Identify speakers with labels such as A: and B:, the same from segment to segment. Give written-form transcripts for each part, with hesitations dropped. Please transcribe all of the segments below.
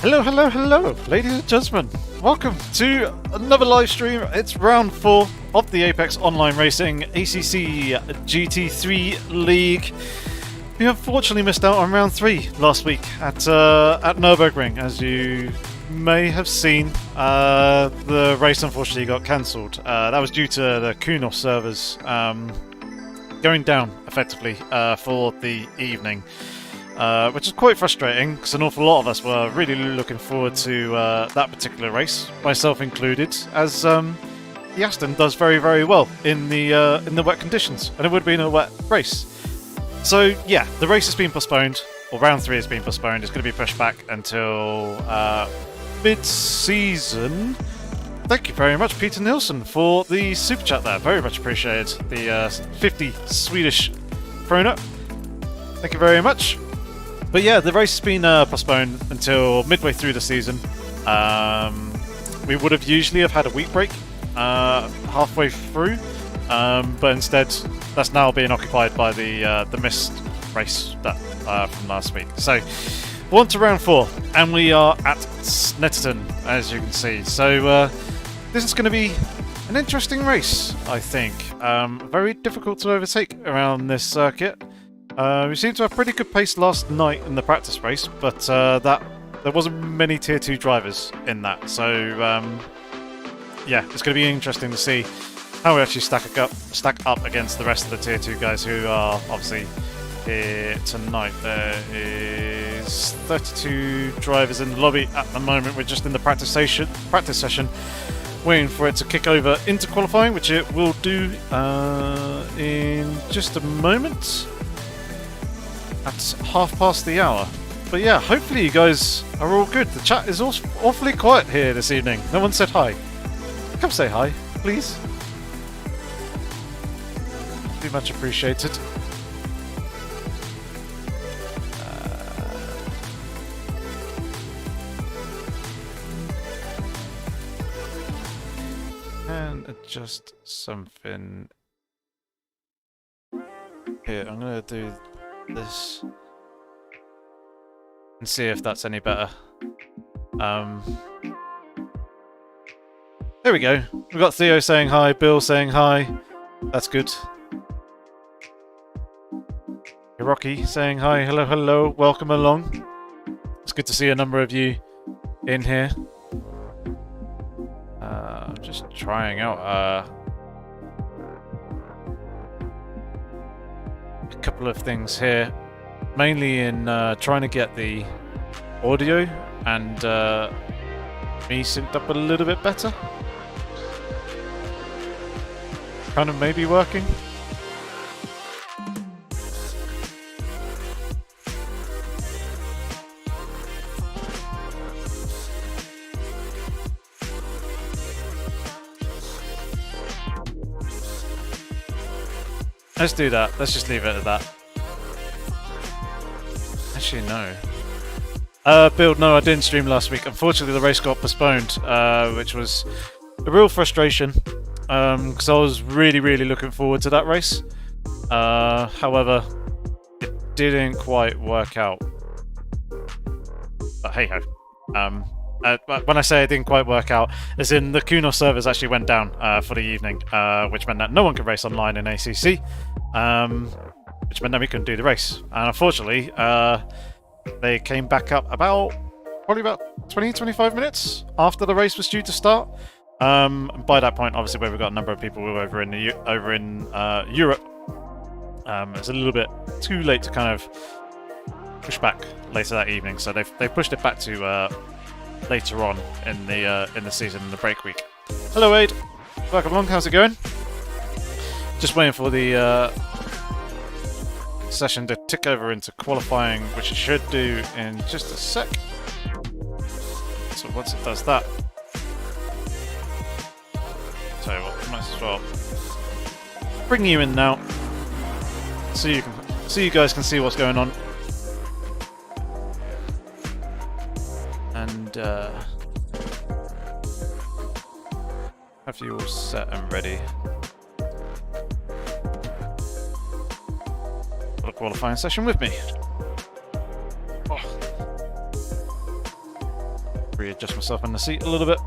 A: Hello, hello, hello, ladies and gentlemen. Welcome to another live stream. It's round 4 of the Apex Online Racing ACC GT3 League. We unfortunately missed out on round 3 last week at Nürburgring. As you may have seen, the race unfortunately got cancelled. That was due to the Kunos servers going down effectively for the evening. Which is quite frustrating because an awful lot of us were really looking forward to that particular race, myself included, as the Aston does very, very well in the wet conditions, and it would have been a wet race. So yeah, the race has been postponed, or round 3 has been postponed. It's going to be pushed back until mid-season. Thank you very much, Peter Nilsson, for the super chat there. Very much appreciated. The 50 Swedish krona. Thank you very much. But yeah, the race has been postponed until midway through the season. We would have usually have had a week break halfway through, but instead that's now being occupied by the missed race that from last week. So we're on to round 4, and we are at Snetterton, as you can see. So this is going to be an interesting race, I think. Very difficult to overtake around this circuit. We seemed to have pretty good pace last night in the practice race, but there wasn't many Tier 2 drivers in that. So yeah, it's going to be interesting to see how we actually stack up against the rest of the Tier 2 guys who are obviously here tonight. There is 32 drivers in the lobby at the moment. We're just in the practice session, waiting for it to kick over into qualifying, which it will do in just a moment. At 1/2 the hour. But yeah, hopefully you guys are all good. The chat is awfully quiet here this evening. No one said hi. Come say hi, please. Be much appreciated. And adjust something. Here, I'm going to do this and see if that's any better. There we go. We've got Theo saying hi, Bill saying hi. That's good. Hiroki saying hi, hello, hello, welcome along. It's good to see a number of you in here. I'm just trying out a couple of things here, mainly in trying to get the audio and me synced up a little bit better. Kind of maybe working. Let's do that. Let's just leave it at that. Actually, no. Bill, no, I didn't stream last week. Unfortunately, the race got postponed, which was a real frustration, because I was really, really looking forward to that race. However, it didn't quite work out. But hey-ho. When I say it didn't quite work out, as in the Kunos servers actually went down for the evening, which meant that no one could race online in ACC, which meant that we couldn't do the race. And unfortunately, they came back up probably about 20-25 minutes after the race was due to start. And by that point, obviously, where we've got a number of people over in Europe, it's a little bit too late to kind of push back later that evening. So they've pushed it back to later on in the season, in the break week. Hello, Wade. Welcome along. How's it going? Just waiting for the session to tick over into qualifying, which it should do in just a sec. So once it does that, tell you what, might as well bring you in now, so you guys can see what's going on. And have you all set and ready for the qualifying session with me. Oh. adjust myself in the seat a little bit.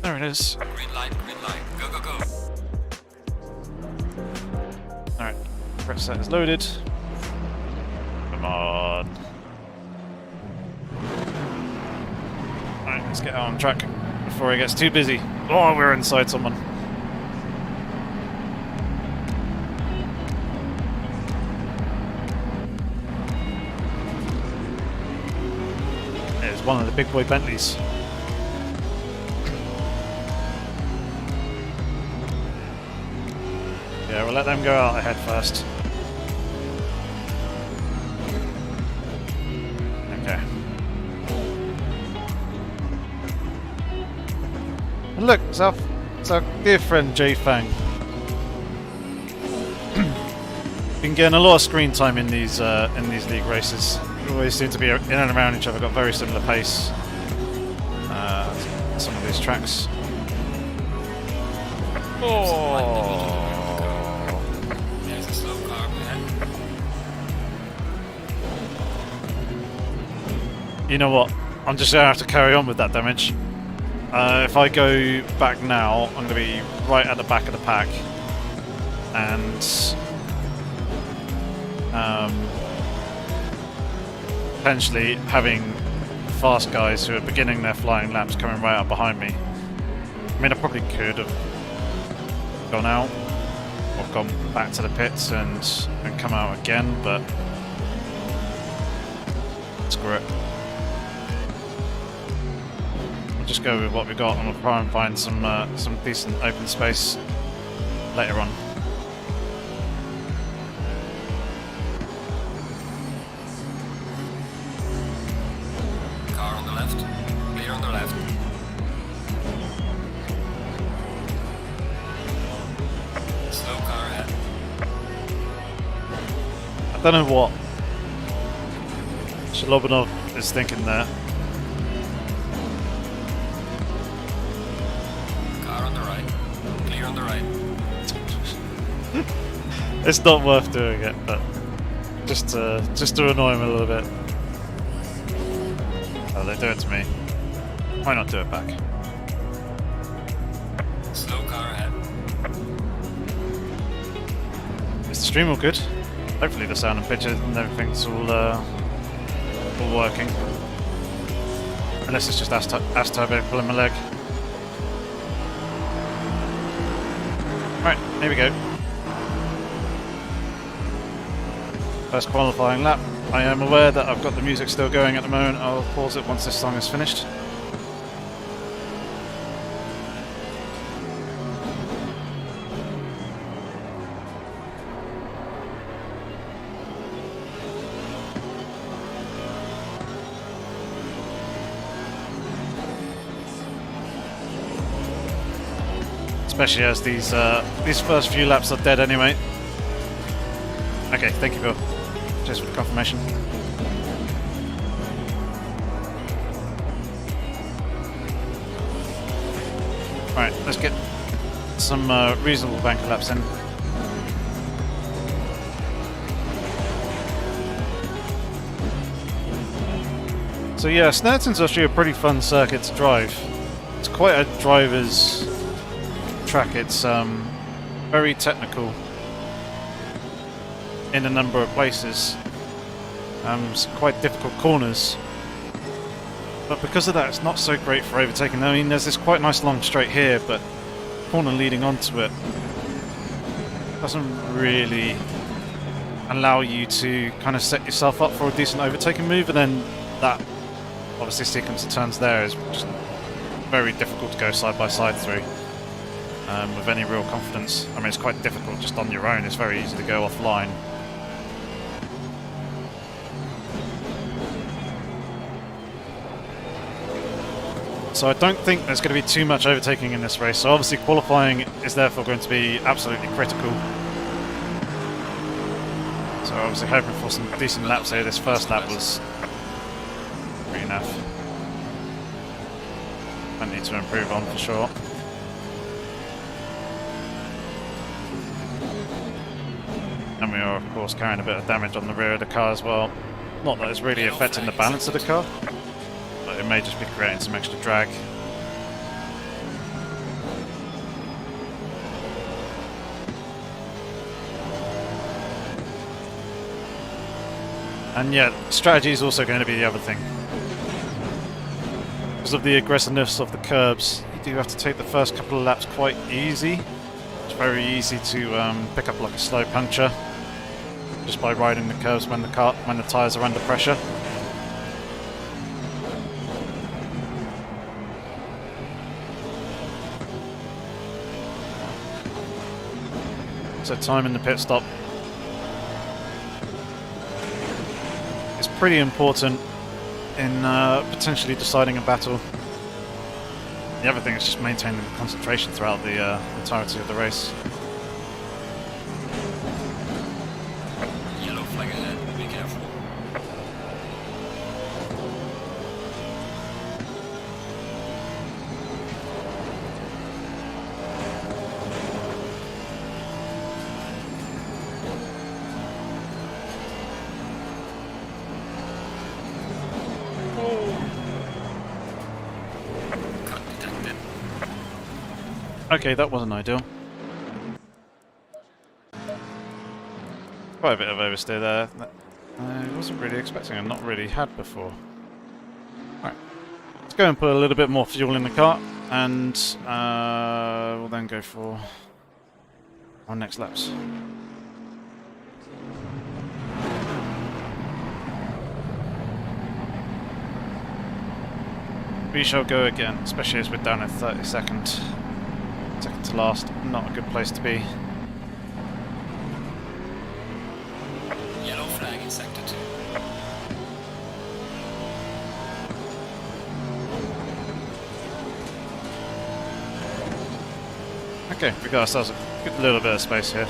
A: There it is.
B: Green light, go, go, go.
A: Alright, press set is loaded. Come on. Alright, let's get out on track before he gets too busy. Oh, we're inside someone. There's one of the big boy Bentleys. Yeah, we'll let them go out ahead first. Okay. And look, it's our dear friend Jay Fang. Been getting a lot of screen time in these league races. We always seem to be in and around each other. Got very similar pace. Some of these tracks. Oh.
B: There's a slow car behind.
A: You know what? I'm just gonna have to carry on with that damage. If I go back now, I'm gonna be right at the back of the pack, and potentially having fast guys who are beginning their flying laps coming right up behind me. I mean, I probably could have gone out or gone back to the pits and come out again, but screw it. We'll just go with what we got, and we'll try and find some decent open space later on.
B: Car on the left, clear on the left. Slow car ahead.
A: I don't know what Shalobanov is thinking there.
B: Car on the right, clear on the right.
A: It's not worth doing it, but just to annoy him a little bit. Oh, they do it to me. Why not do it back?
B: Slow car ahead.
A: Is the stream all good? Hopefully the sound and picture and everything's all working. Unless it's just Assetto pulling my leg. Right, here we go. First qualifying lap. I am aware that I've got the music still going at the moment. I'll pause it once this song is finished. Especially as these first few laps are dead anyway. Okay, thank you, Bill. Just for the confirmation. Right, let's get some reasonable banker laps in. So yeah, Snetterton's actually a pretty fun circuit to drive. It's quite a driver's track. It's very technical in a number of places. Some quite difficult corners, but because of that it's not so great for overtaking. I mean, there's this quite nice long straight here, but the corner leading onto it doesn't really allow you to kind of set yourself up for a decent overtaking move, and then that obviously sequence of turns there is just very difficult to go side by side through with any real confidence. I mean, it's quite difficult just on your own. It's very easy to go offline. So I don't think there's going to be too much overtaking in this race. So obviously qualifying is therefore going to be absolutely critical. So obviously hoping for some decent laps here. This first lap was pretty naff. Plenty to improve on for sure. And we are of course carrying a bit of damage on the rear of the car as well. Not that it's really affecting the balance of the car, but it may just be creating some extra drag. And yeah, strategy is also going to be the other thing. Because of the aggressiveness of the curbs, you do have to take the first couple of laps quite easy. It's very easy to pick up like a slow puncture just by riding the curves when the tyres are under pressure. So time in the pit stop is pretty important in potentially deciding a battle. The other thing is just maintaining concentration throughout the entirety of the race.
B: Yellow flag ahead, be careful.
A: Okay, that wasn't ideal. Quite a bit of oversteer there. That I wasn't really expecting and not really had before. Right, let's go and put a little bit more fuel in the car, and we'll then go for our next laps. We shall go again, especially as we're down at 32nd. Second to last, not a good place to be.
B: Yellow flag in sector 2.
A: Okay, we got ourselves a good little bit of space here.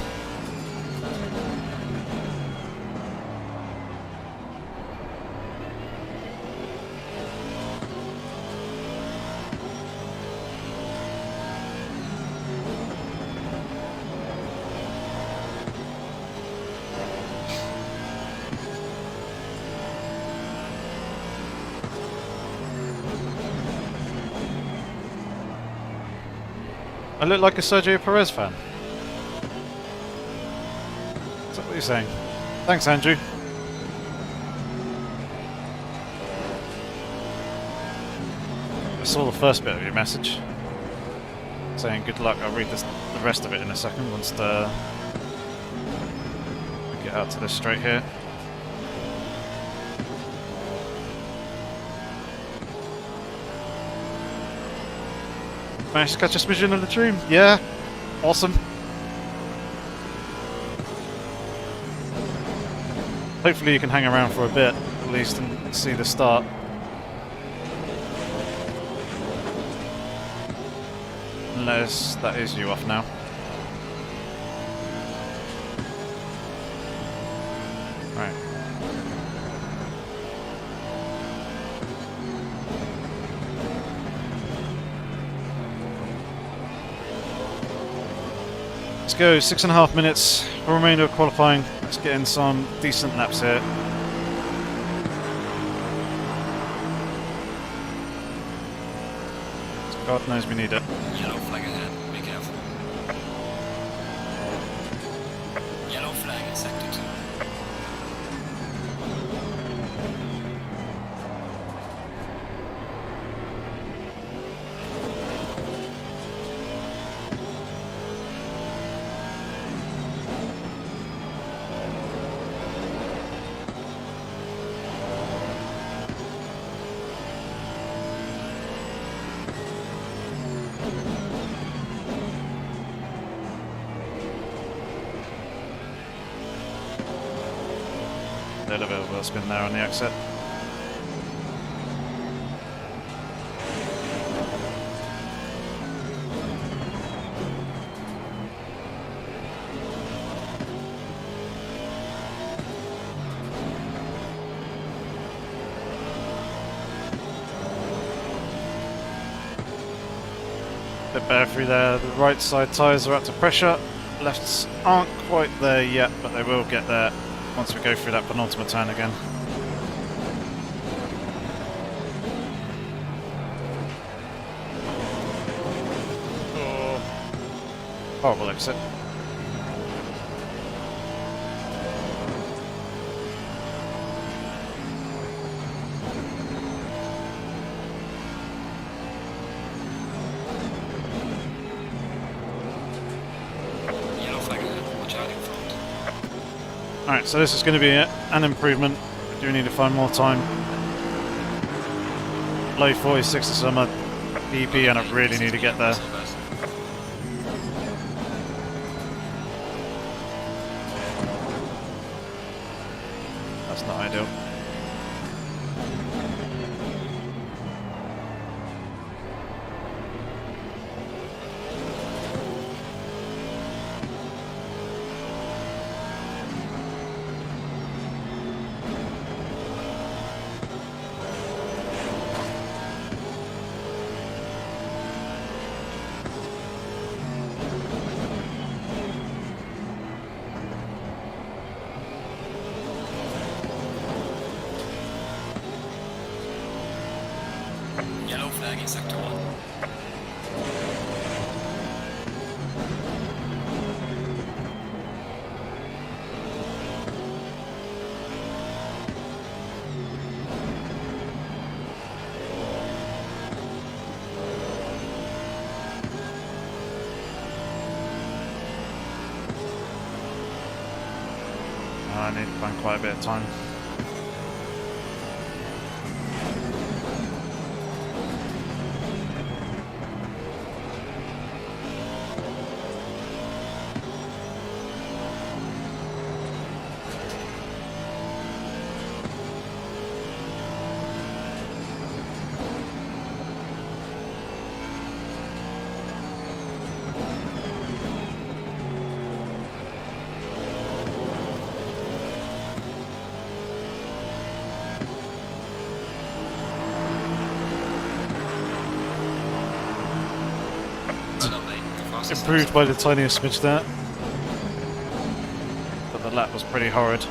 A: I look like a Sergio Perez fan. Is that what you're saying? Thanks, Andrew. I saw the first bit of your message. Saying good luck. I'll read the rest of it in a second once we get out to this straight here. Managed to catch a smidgen of the dream. Yeah, awesome. Hopefully you can hang around for a bit, at least, and see the start. Unless that is you off now. Right. Let's go, 6.5 minutes for remainder of qualifying. Let's get in some decent laps here. God knows we need it.
B: Yellow flag ahead, be careful. Yellow flag in sector 2.
A: A little bit of a spin there on the exit. Bit better through there. The right side tyres are up to pressure. Lefts aren't quite there yet, but they will get there once we go through that penultimate turn again. Horrible exit.
B: Yellow flag ahead. Watch out in front.
A: Alright, so this is going to be an improvement. We do need to find more time. Low 46 is on my DP and I really need to get there. That's not ideal.
B: Yellow flag in sector 1.
A: I need to find quite a bit of time. Improved by the tiniest smidge there. But the lap was pretty horrid.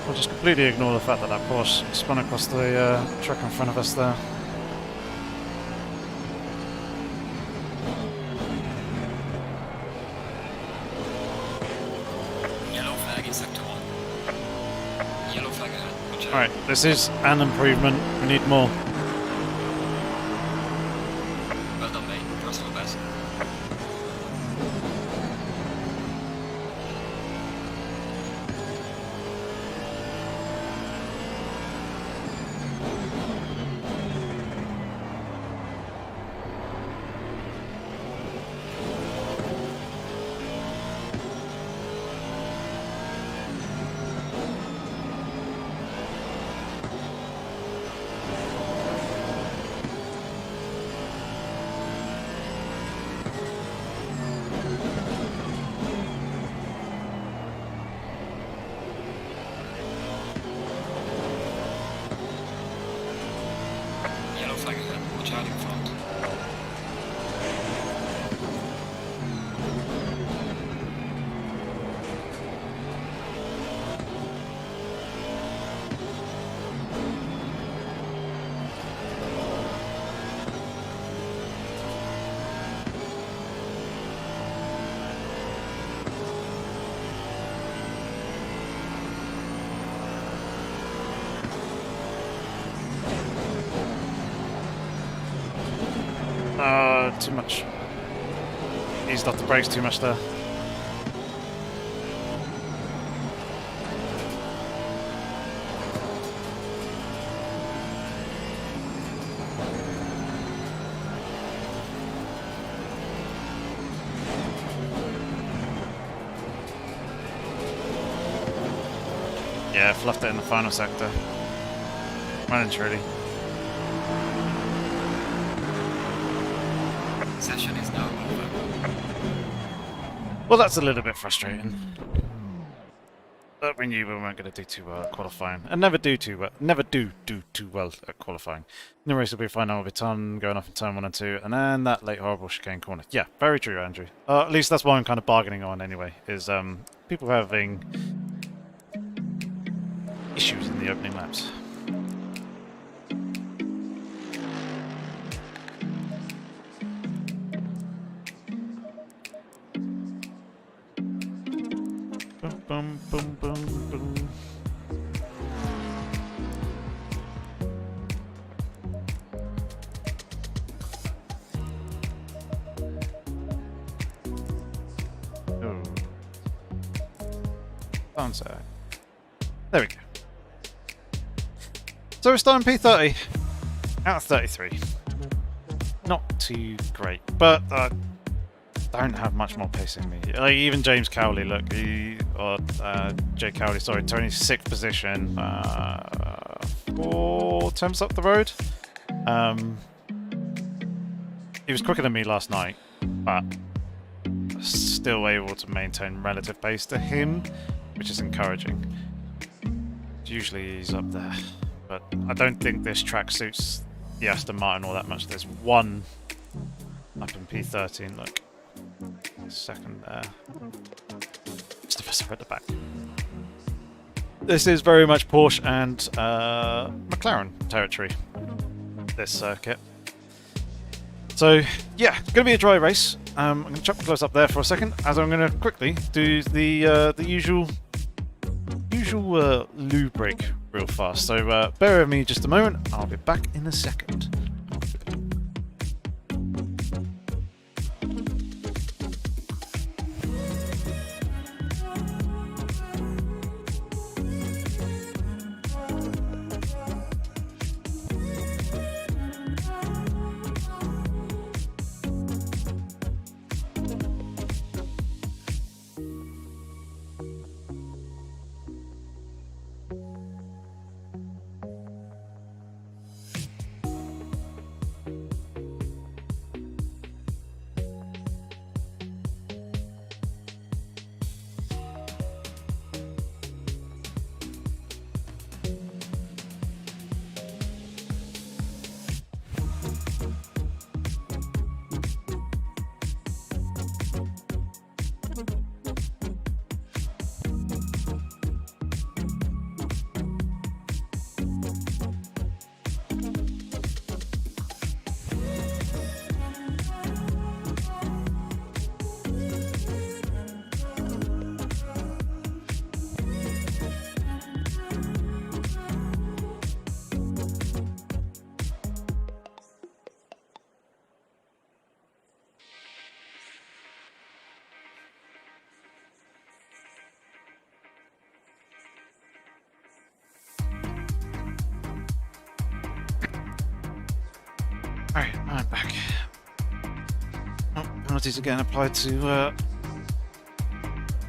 A: We'll just completely ignore the fact that that Porsche spun across the truck in front of us there.
B: Yellow flag in sector 1. Yellow flag ahead. Watch out.
A: Alright, this is an improvement. We need more.
B: Well done, mate. Personal best.
A: Too much. Eased off the brakes too much there. Yeah, fluffed it in the final sector. Well and truly.
B: Session is now over.
A: Well, that's a little bit frustrating. But we knew we weren't going to do too well at qualifying. And never do too well at qualifying. In the race will be fine now with a ton going off in turn 1 and 2, and then that late horrible chicane corner. Yeah, very true, Andrew. At least that's what I'm kind of bargaining on anyway, is people having issues in the opening laps. Boom, boom, boom, boom, boom. Oh. Answer. There we go. So we're starting P30 out of 33. Not too great, but don't have much more pace in me. Like even James Cowley, look, Jay Cowley, sorry, Tony's 6th position, 4 temps up the road. He was quicker than me last night, but still able to maintain relative pace to him, which is encouraging. Usually he's up there, but I don't think this track suits the Aston Martin all that much. There's one up in P13, look. Second there. Just a bit at the back. This is very much Porsche and McLaren territory, this circuit. So, yeah, it's going to be a dry race. I'm going to chuck the gloves up there for a second, as I'm going to quickly do the usual lube break real fast. So, bear with me just a moment. I'll be back in a second. Alright, I'm back. Oh, penalties are getting applied to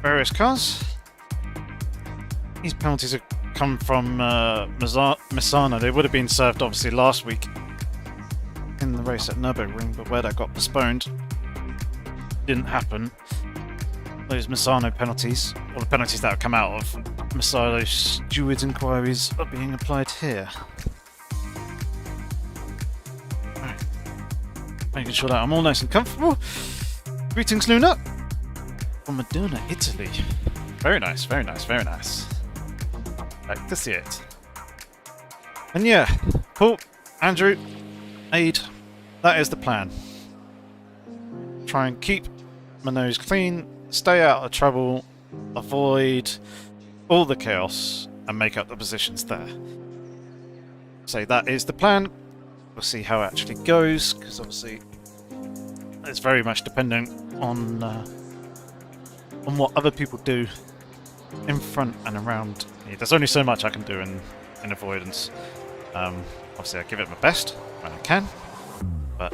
A: various cars. These penalties have come from Misano. They would have been served obviously last week in the race at Nürburgring, but where that got postponed didn't happen. Those Misano penalties, or the penalties that have come out of Misano stewards' inquiries, are being applied here. Making sure that I'm all nice and comfortable. Greetings, Luna. From Modena, Italy. Very nice, very nice, very nice. Like to see it. And yeah, Paul, Andrew, Aid, that is the plan. Try and keep my nose clean, stay out of trouble, avoid all the chaos, and make up the positions there. So that is the plan. We'll see how it actually goes, because obviously it's very much dependent on what other people do in front and around me. There's only so much I can do in avoidance. Obviously, I give it my best when I can, but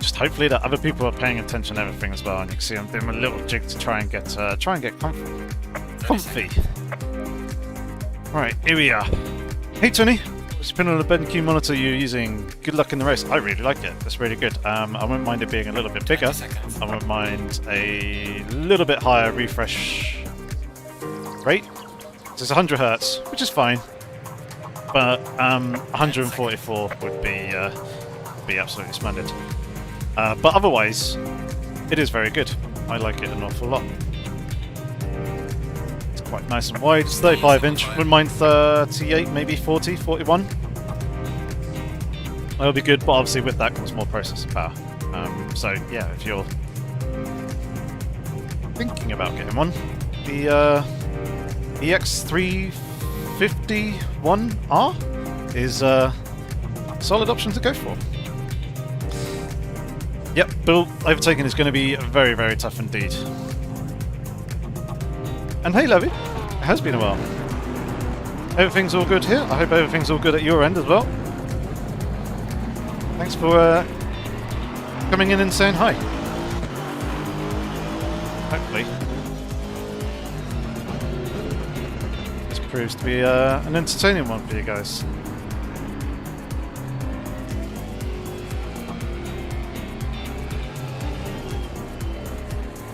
A: just hopefully that other people are paying attention to everything as well. And you can see I'm doing a little jig to try and get comfy. Right, here we are. Hey Tony, what's your opinion on the BenQ monitor you're using? Good luck in the race. I really like it. It's really good. I wouldn't mind it being a little bit bigger. I wouldn't mind a little bit higher refresh rate. So it's 100 Hertz, which is fine. But 144 would be absolutely splendid. But otherwise, it is very good. I like it an awful lot. It's quite nice and wide. It's 35-inch. Wouldn't mind 38, maybe 40, 41. That'll be good, but obviously with that comes more processing power. So yeah, if you're thinking about getting one, the EX351R is a solid option to go for. Yep, build overtaking is going to be very, very tough indeed. And hey Levy, it has been a while. Everything's all good here. I hope everything's all good at your end as well. Thanks for coming in and saying hi. Hopefully this proves to be an entertaining one for you guys.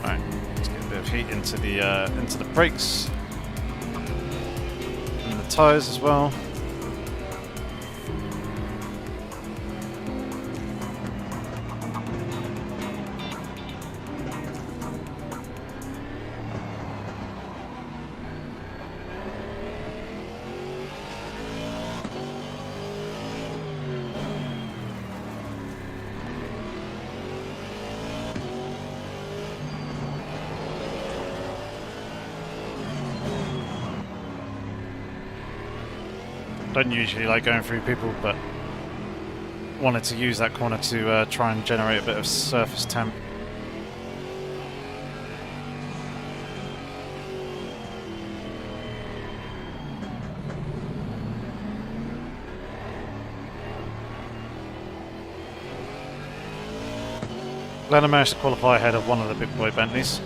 A: Right, let's get a bit of heat into the brakes and the tyres as well. Don't usually like going through people, but wanted to use that corner to try and generate a bit of surface temp. Glad I managed to qualify ahead of one of the big boy Bentleys.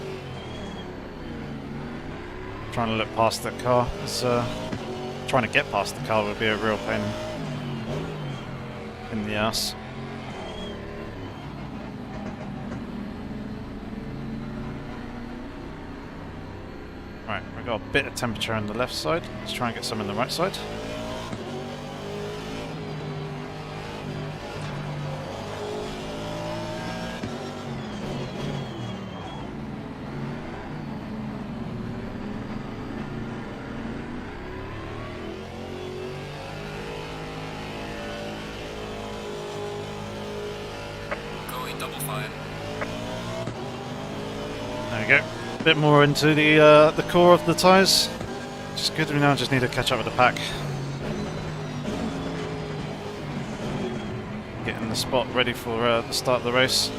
A: Trying to look past that car. Trying to get past the car would be a real pain in the ass. Right, we've got a bit of temperature on the left side. Let's try and get some in the right side. There we go. A bit more into the core of the tyres. Just good. We now just need to catch up with the pack. Getting the spot ready for the start of the race.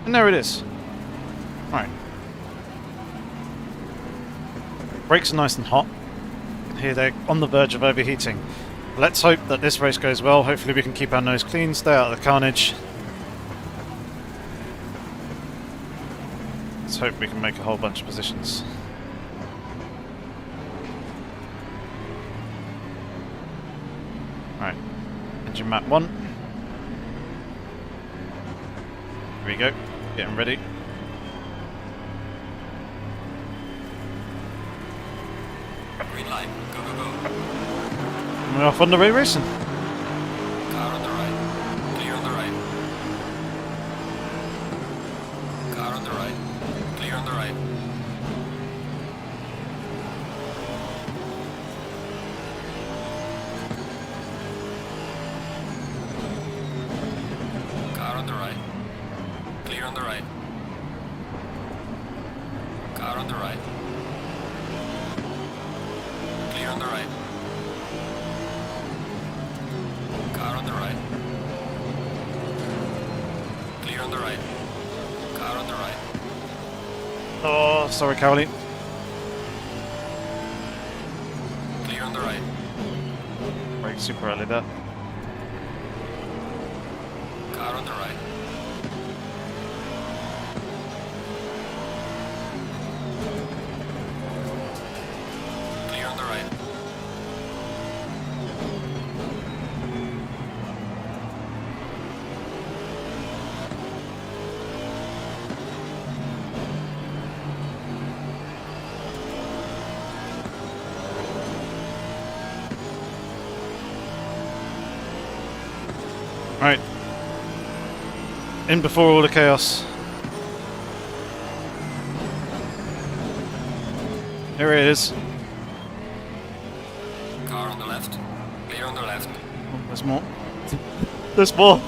A: And there it is. Right. Brakes are nice and hot. Here they're on the verge of overheating. Let's hope that this race goes well. Hopefully we can keep our nose clean, stay out of the carnage. Let's hope we can make a whole bunch of positions. Right, engine map 1. Here we go, getting ready.
B: Green light, go, go, go.
A: And we're off on the way racing.
B: Car on the right, clear on the right. Car on the right, clear on the right. Car on the right, clear on the right. Car on the right. Clear on the right. Car on the right. Clear on the right. Car on the right.
A: Oh, sorry, Cowley.
B: Clear on the right.
A: Brake super early there.
B: Car on the right. Clear on the right.
A: Right. In before all the chaos. Here it is.
B: Car on the left. Clear on the left.
A: Oh, there's more. There's more.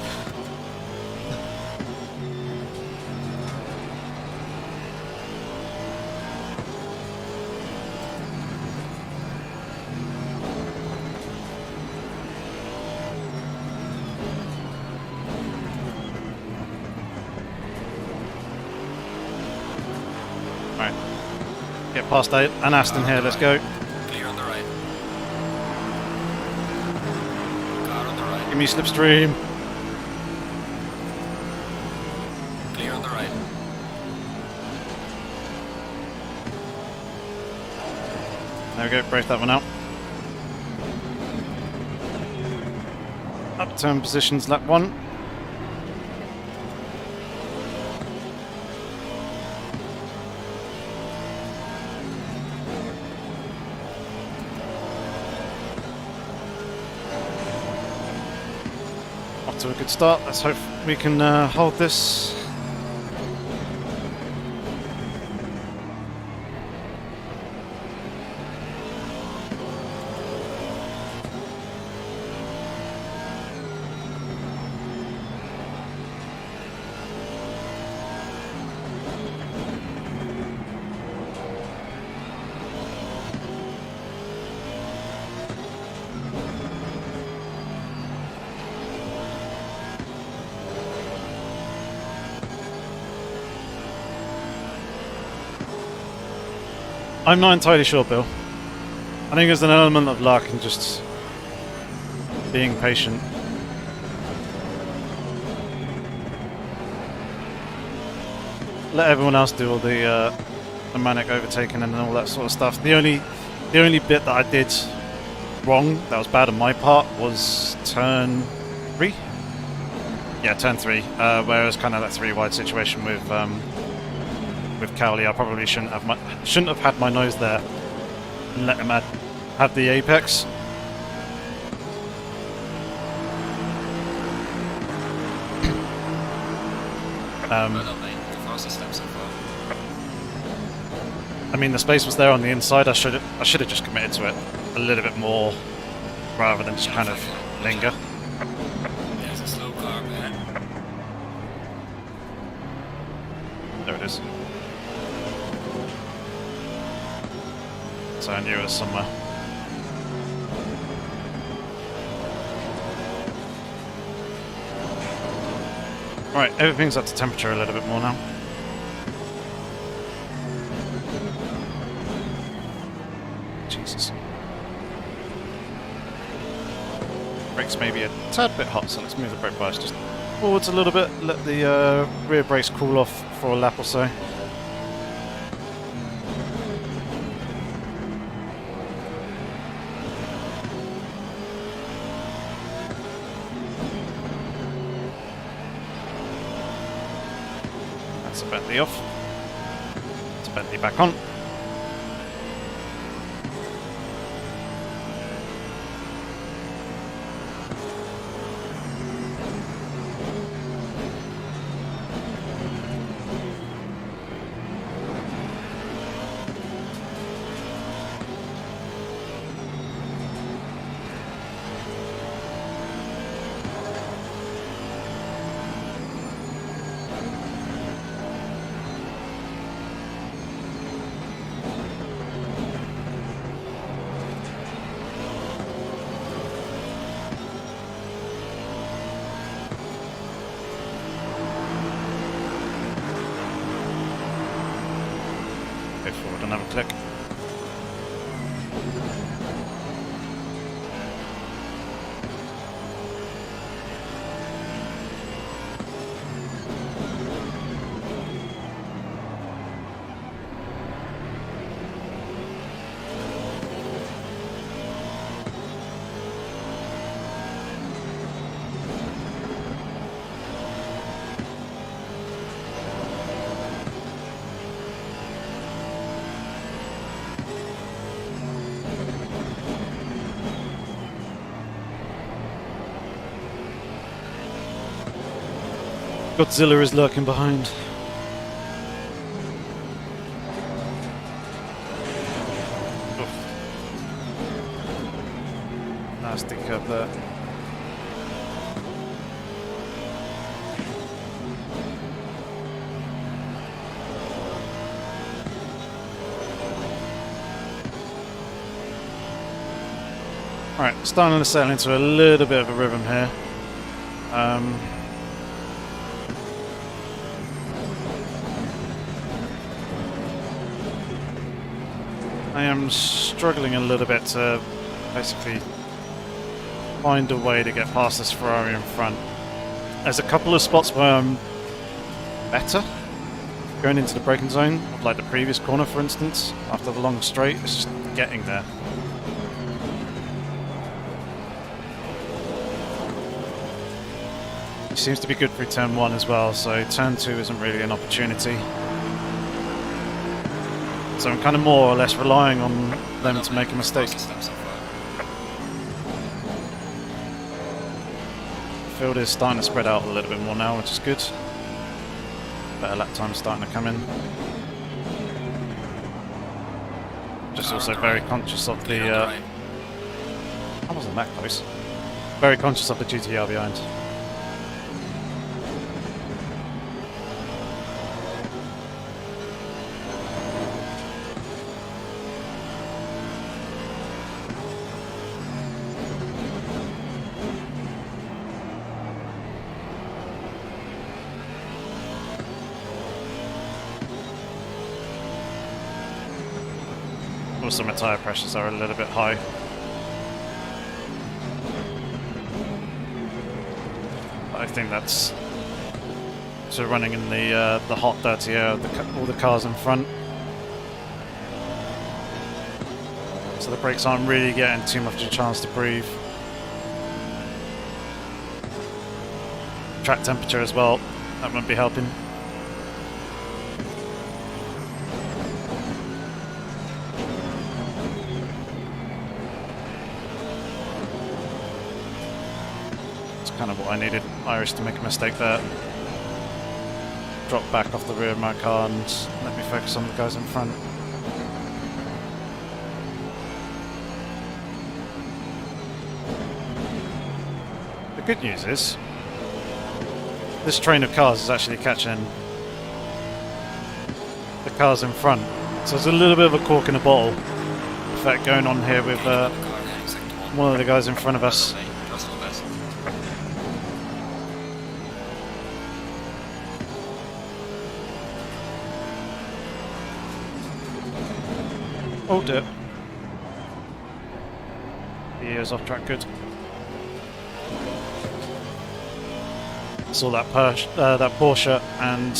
A: Right. Get past an Aston here, let's go.
B: Clear on the right. Car on the right.
A: Give me slipstream.
B: Clear on the right.
A: There we go, break that one out. Upturn positions, lap 1. Off to a good start. Let's hope we can hold this. I'm not entirely sure, Bill. I think there's an element of luck and just being patient. Let everyone else do all the manic overtaking and all that sort of stuff. The only bit that I did wrong, that was bad on my part, was turn 3. Yeah, turn 3, where it was kind of that 3 wide situation with Cowley. I probably shouldn't have had my nose there and let him have the apex.
B: Well done, mate. The fastest lap so far.
A: I mean, the space was there on the inside. I should have just committed to it a little bit more rather than just kind of linger.
B: There's a slow car ahead.
A: There it is. So I knew it was somewhere. Right, everything's up to temperature a little bit more now. Jesus. Brakes may be a tad bit hot, so let's move the brake bias just forwards a little bit, let the rear brakes cool off for a lap or so. That's a Bentley off. It's a Bentley back on. slightly forward and have a click. Godzilla is lurking behind. Oof. Nasty curve there. Alright, starting to settle into a little bit of a rhythm here. I am struggling a little bit to basically find a way to get past this Ferrari in front. There's a couple of spots where I'm better going into the braking zone, like the previous corner for instance, after the long straight. It's just getting there. He seems to be good through turn 1 as well, so turn 2 isn't really an opportunity. So I'm kind of more or less relying on them to make a mistake. The field is starting to spread out a little bit more now, which is good. Better lap time starting to come in. Just also very conscious of the... I wasn't that close. Very conscious of the GTR behind. Also my tyre pressures are a little bit high. I think that's so running in the hot, dirty air of all the cars in front. So the brakes aren't really getting too much of a chance to breathe. Track temperature as well, that won't be helping. Kind of what I needed Irish to make a mistake there. Drop back off the rear of my car and let me focus on the guys in front. The good news is this train of cars is actually catching the cars in front, so there's a little bit of a cork in a bottle effect going on here with one of the guys in front of us. Oh dear. He is off track good. Saw that Porsche and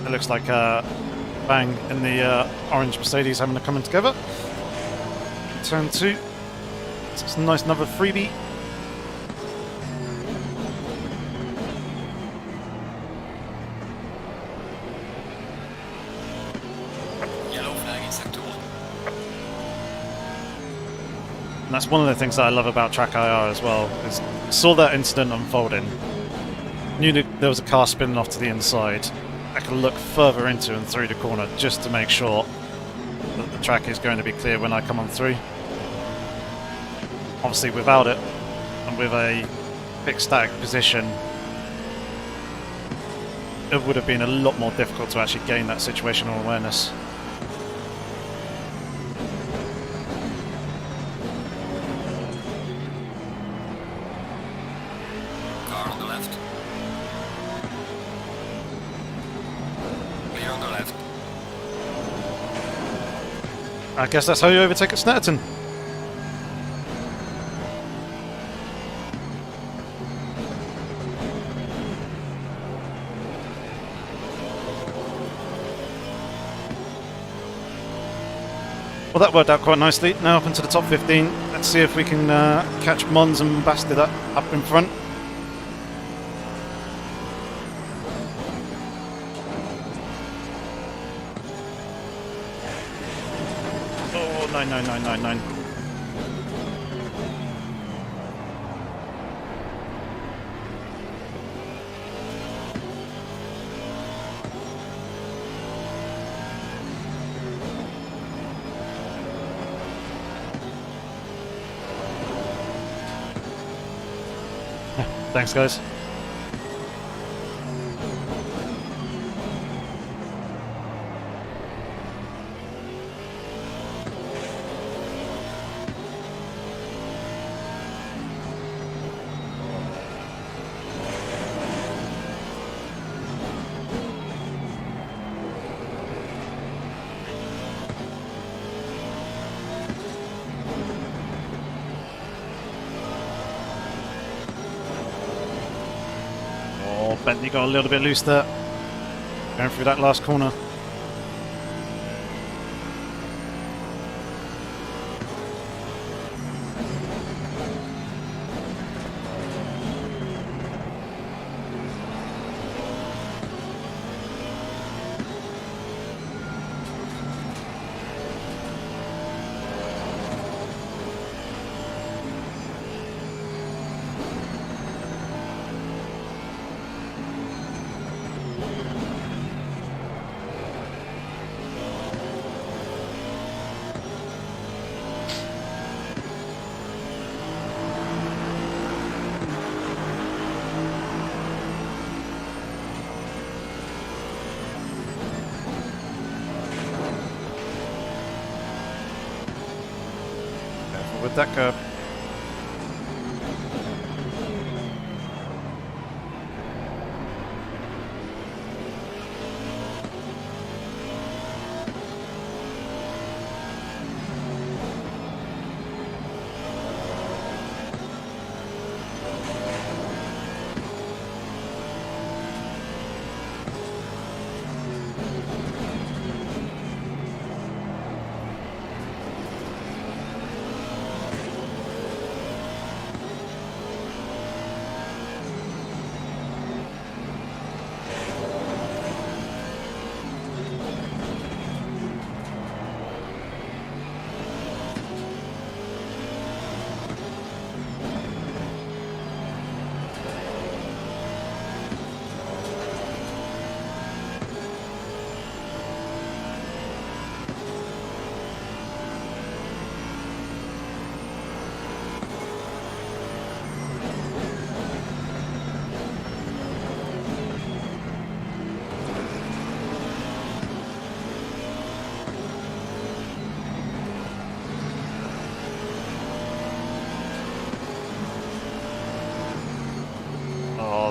A: it looks like a bang in the orange Mercedes having to come in together. Turn 2. It's a nice another freebie. And that's one of the things that I love about Track IR as well, is saw that incident unfolding, knew that there was a car spinning off to the inside. I could look further into and through the corner just to make sure that the track is going to be clear when I come on through. Obviously without it, and with a fixed static position, it would have been a lot more difficult to actually gain that situational awareness. I guess that's how you overtake at Snetterton. Well, that worked out quite nicely. Now up into the top 15. Let's see if we can catch Mons and Bastard up in front. Oh, 99999. Thanks, guys. Bentley got a little bit loose there, going through that last corner. With that curb.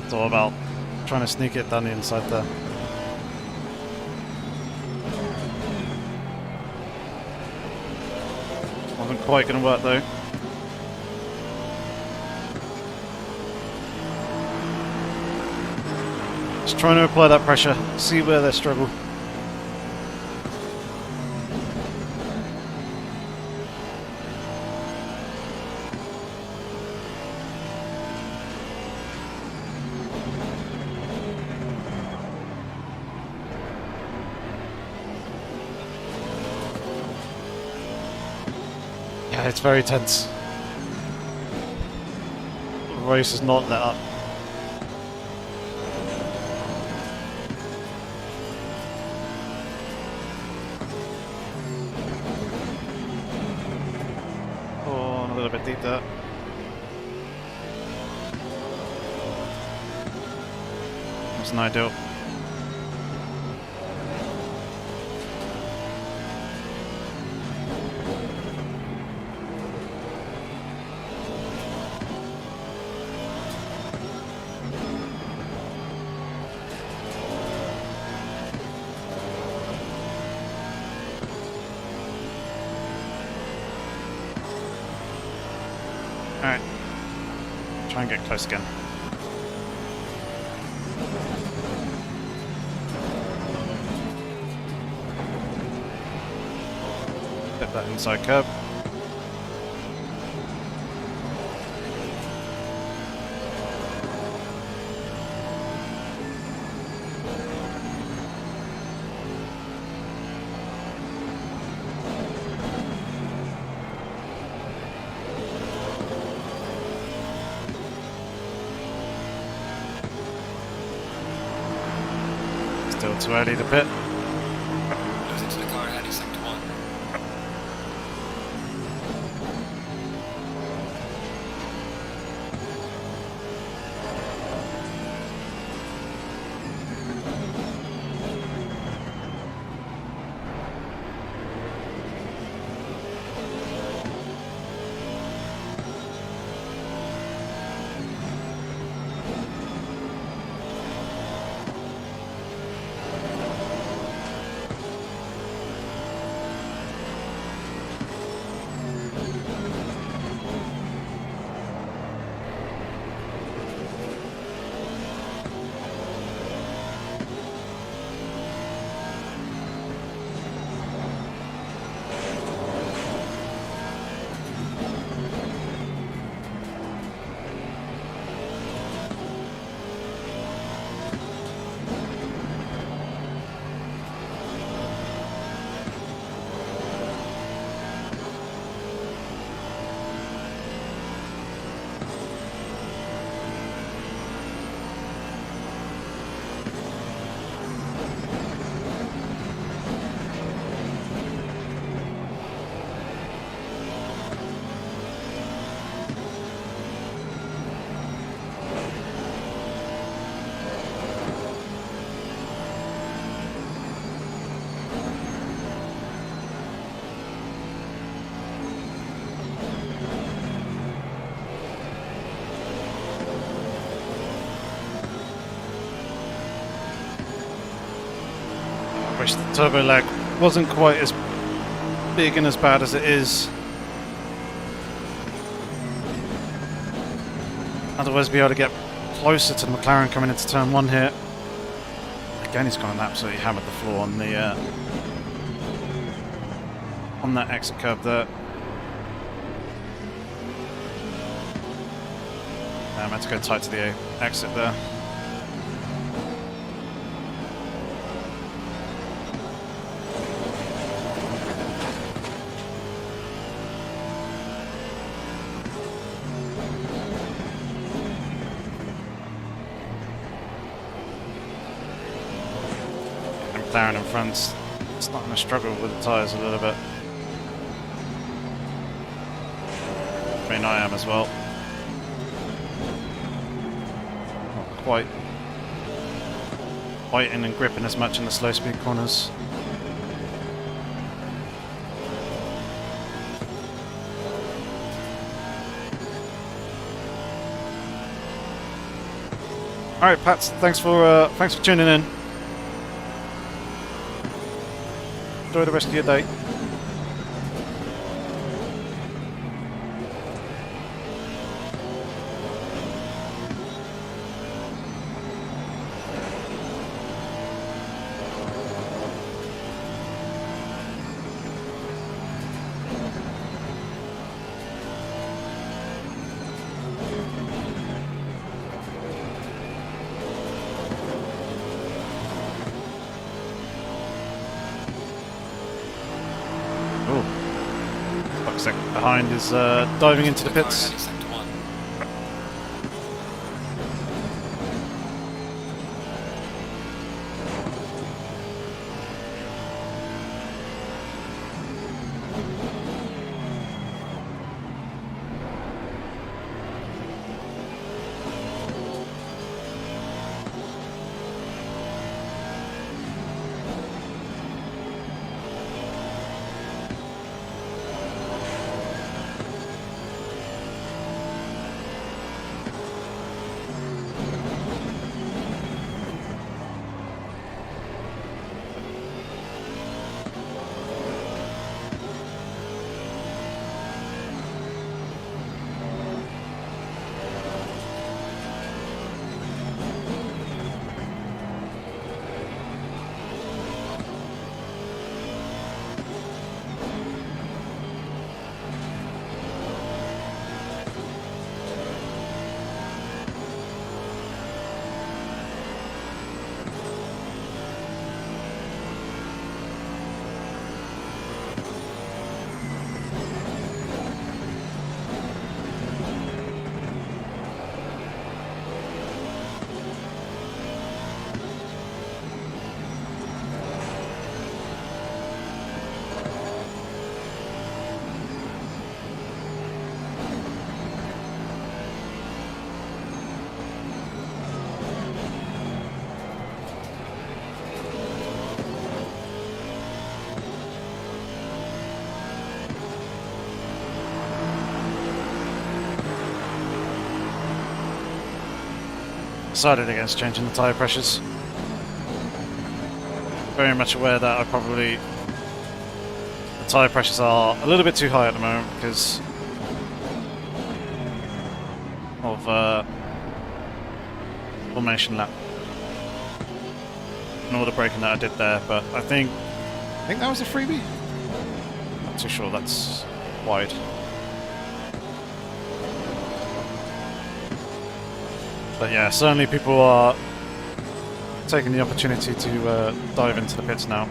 A: It's all about trying to sneak it down the inside there. Wasn't quite going to work though. Just trying to apply that pressure, see where they struggle. Yeah, it's very tense. The race is not let up. Oh, a little bit deep there. Wasn't ideal. Alright. Try and get close again. Hit that inside curb. Still too early to pit.
B: Goes into the car ahead in sector 1.
A: Wish the turbo lag wasn't quite as big and as bad as it is. Otherwise, be able to get closer to the McLaren coming into turn 1 here. Again, he's gone and absolutely hammered the floor on the on that exit curb there. I meant to go tight to the exit there. McLaren in front, starting to struggle with the tyres a little bit. I mean, I am as well. Not quite biting and gripping as much in the slow speed corners. All right, Pat. Thanks for tuning in. Enjoy the rest of your day. Behind is diving into the pits. decided against changing the tyre pressures. Very much aware that I probably... the tyre pressures are a little bit too high at the moment because of formation lap. And all the braking that I did there, but I think that was a freebie? Not too sure that's wide. But yeah, certainly people are taking the opportunity to dive into the pits now.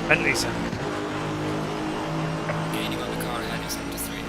A: Bentley's in.
B: Gaining on the car ahead of sector 3.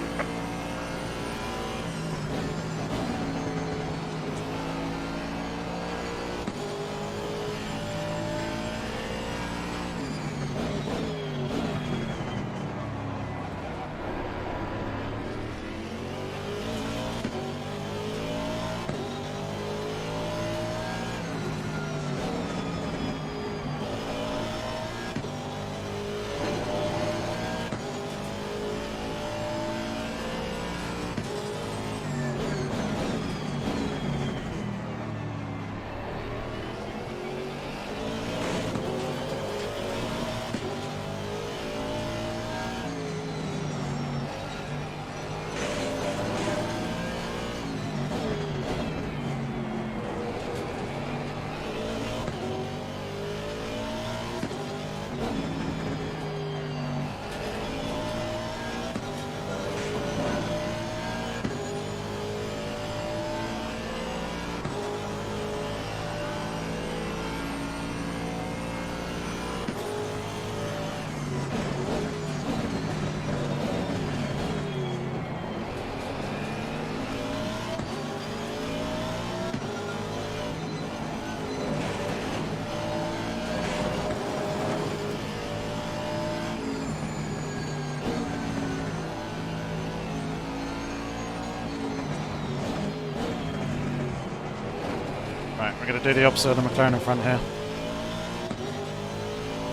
A: Right, we're going to do the opposite of the McLaren in front here.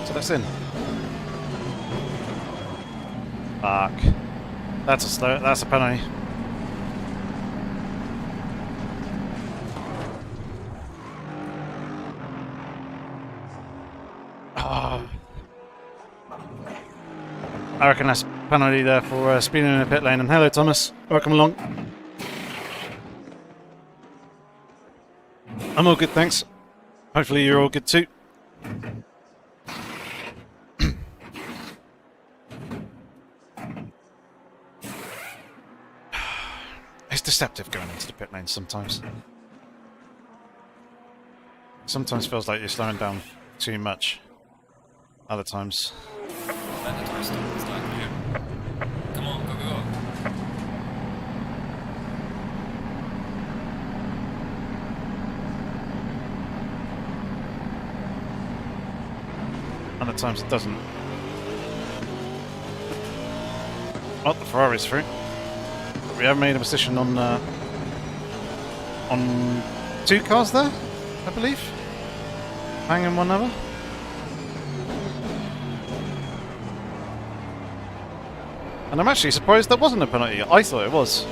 A: So that's in. Fuck. That's a penalty. Oh. I reckon that's a penalty there for speeding in the pit lane. And hello, Thomas. Welcome along. I'm all good, thanks. Hopefully you're all good too. It's deceptive going into the pit lane sometimes. Sometimes feels like you're slowing down too much. Other times.
B: Mandatory stop. It's not clear. Come on, go, go, go.
A: Other times it doesn't. Oh, the Ferrari's through. We have made a position on two cars there, I believe. Hanging one another. And I'm actually surprised that wasn't a penalty. I thought it was.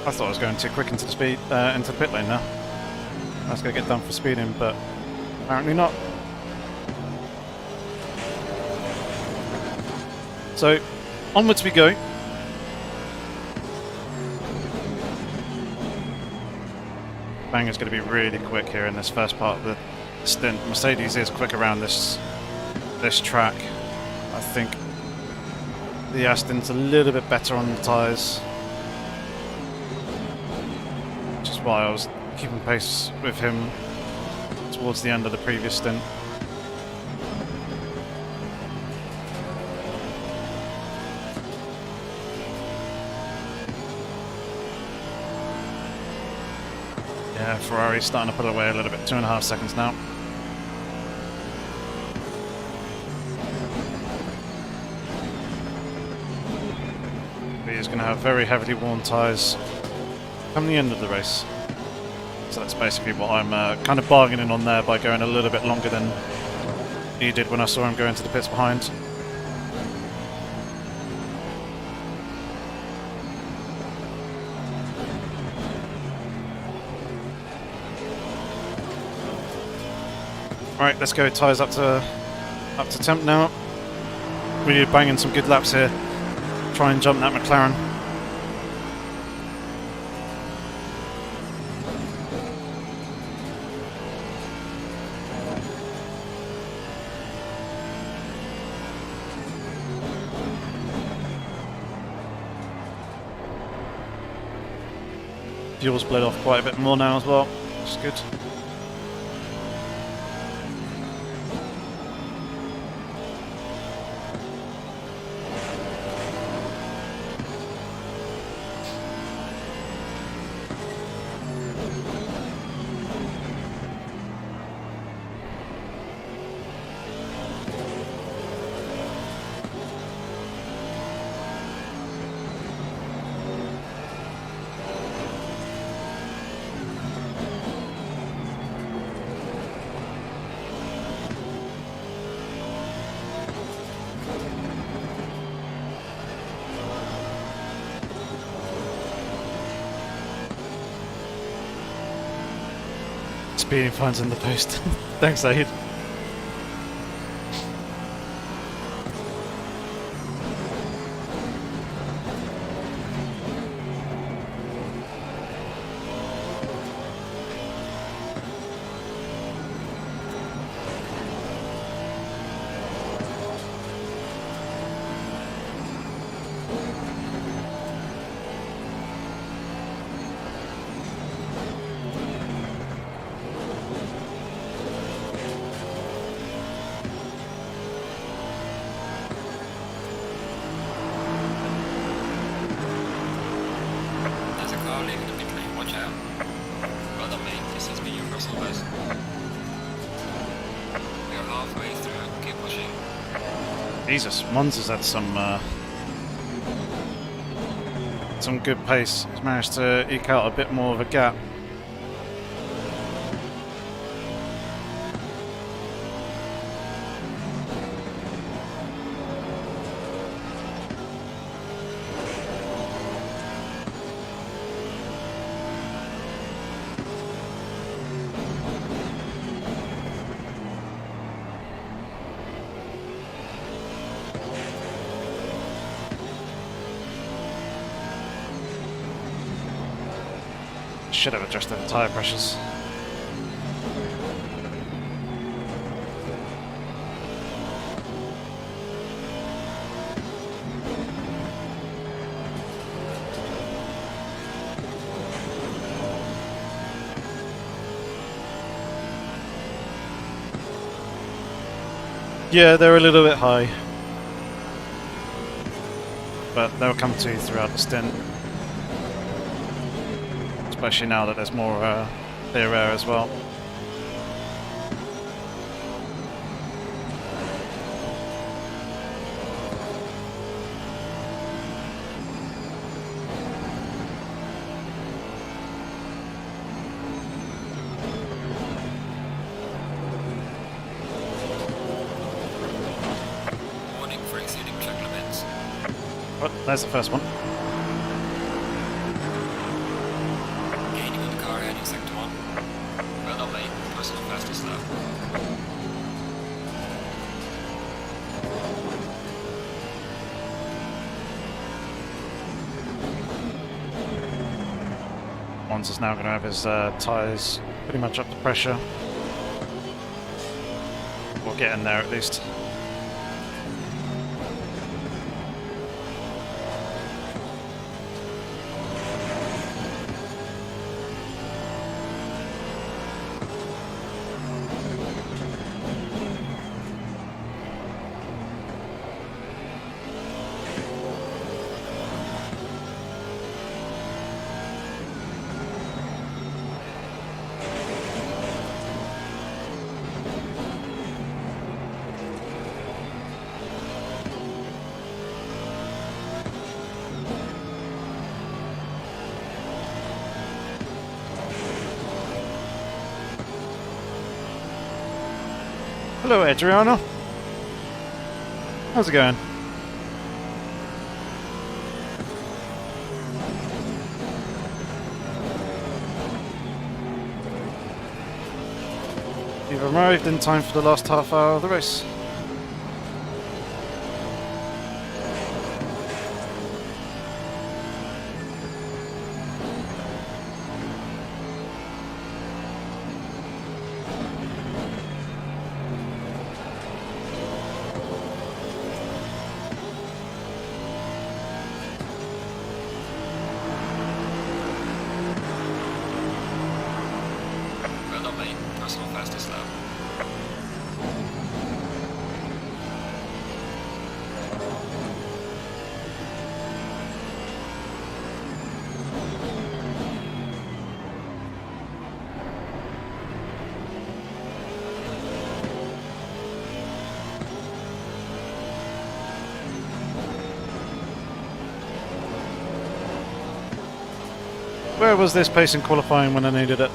A: I thought I was going too quick into the speed into the pit lane now. I was going to get done for speeding, but apparently not. So, onwards we go. Banger's going to be really quick here in this first part of the stint. Mercedes is quick around this track. I think the Aston's a little bit better on the tyres, which is why I was keeping pace with him towards the end of the previous stint. Yeah, Ferrari's starting to pull away a little bit, 2.5 seconds now. He's going to have very heavily worn tyres come the end of the race. So that's basically what I'm kind of bargaining on there by going a little bit longer than he did when I saw him go into the pits behind. Right, let's go. Tyres up to temp now. We need to bang in some good laps here. Try and jump that McLaren. Fuel's bled off quite a bit more now as well, which is good. Speeding fines in the post. Thanks, Aid. Jesus, Monza's had some good pace. He's managed to eke out a bit more of a gap. Should have adjusted the tyre pressures. Yeah, they're a little bit high, but they'll come to throughout the stint. Especially now that there's more clear air as well.
B: Warning for exceeding track limits.
A: Oh, there's the first one. Pons is now going to have his tyres pretty much up to pressure. We'll get in there at least. Hello, Adriano. How's it going? You've arrived in time for the last half hour of the race.
B: Well done, mate. Personal fastest lap.
A: Where was this pace in qualifying when I needed it?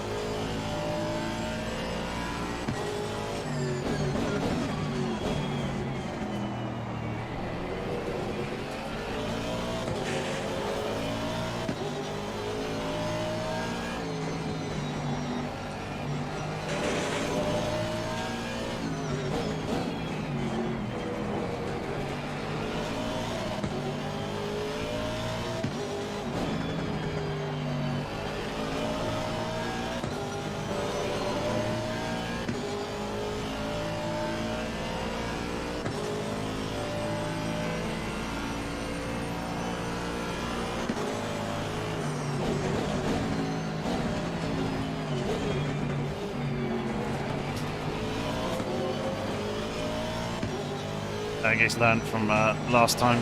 A: I guess learned from last time.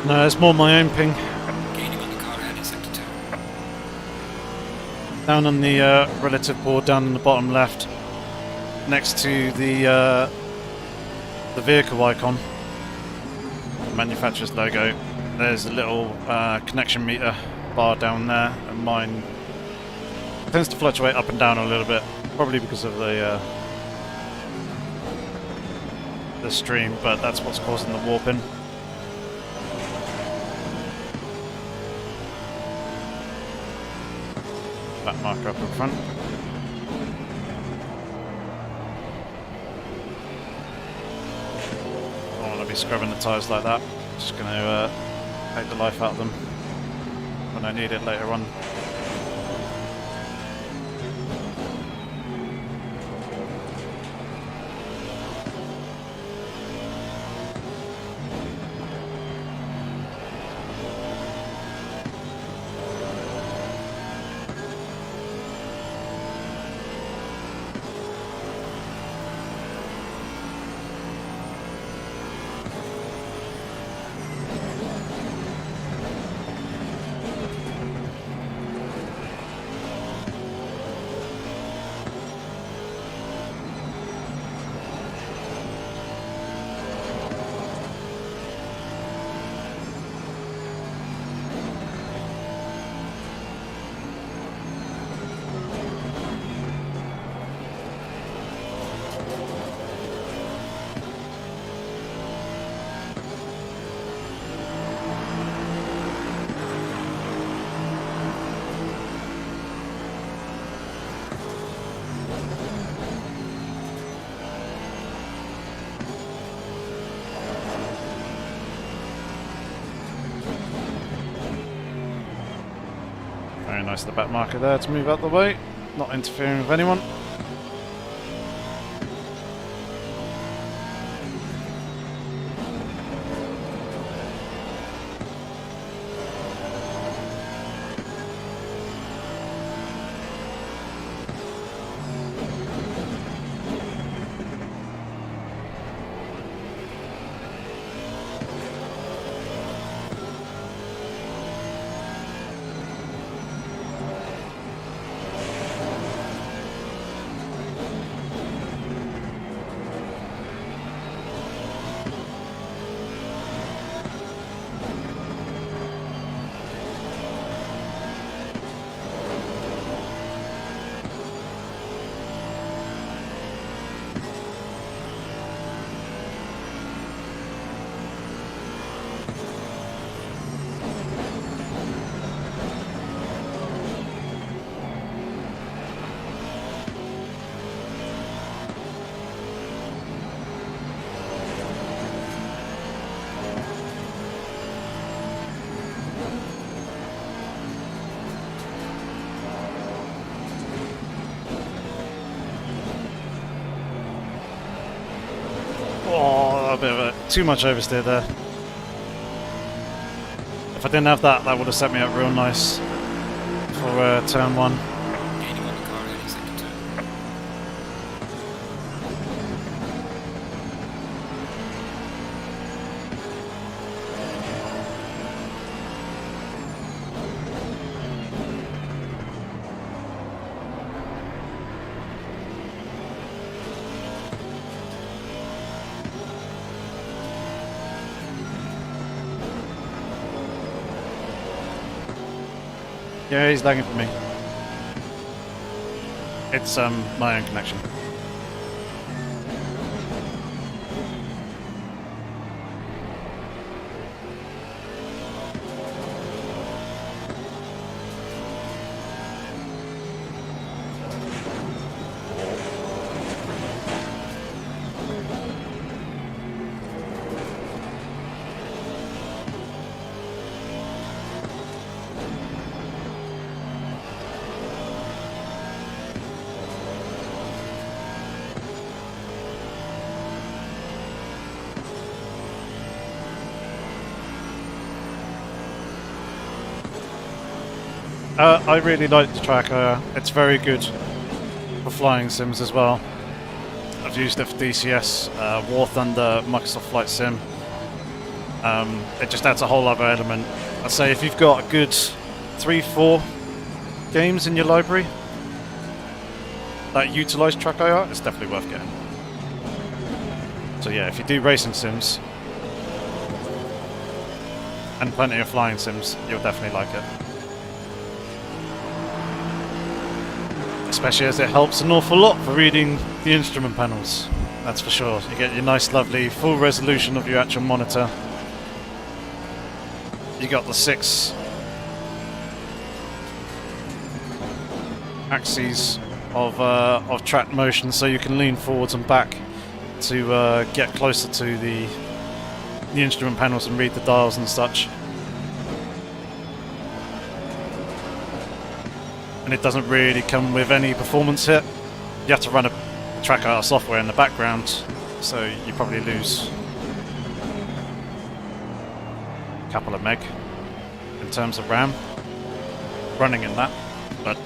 A: No, it's more my own ping.
B: Gaining on the car ahead in sector 2.
A: Down on the relative board, down in the bottom left, next to the vehicle icon, the manufacturer's logo, there's a little connection meter bar down there, and mine tends to fluctuate up and down a little bit, probably because of the stream, but that's what's causing the warping. Back marker up in front. I don't want to be scrubbing the tyres like that. Just going to take the life out of them when I need it later on. Very nice, the back marker there to move out the way, not interfering with anyone. Oh, a bit of a too much oversteer there. If I didn't have that, that would have set me up real nice for turn 1.
B: Gaining on the car, heading sector 2.
A: Yeah, he's lagging for me. It's my own connection. I really like the track. It's very good for flying sims as well. I've used it for DCS, War Thunder, Microsoft Flight Sim. It just adds a whole other element. I'd say if you've got a good 3-4 games in your library that utilise track IR, it's definitely worth getting. So yeah, if you do racing sims and plenty of flying sims, you'll definitely like it. Especially as it helps an awful lot for reading the instrument panels, that's for sure. You get your nice lovely full resolution of your actual monitor. You got the 6 axes of track motion, so you can lean forwards and back to get closer to the instrument panels and read the dials and such. And it doesn't really come with any performance hit. You have to run a track IR software in the background, so you probably lose a couple of meg in terms of RAM running in that. But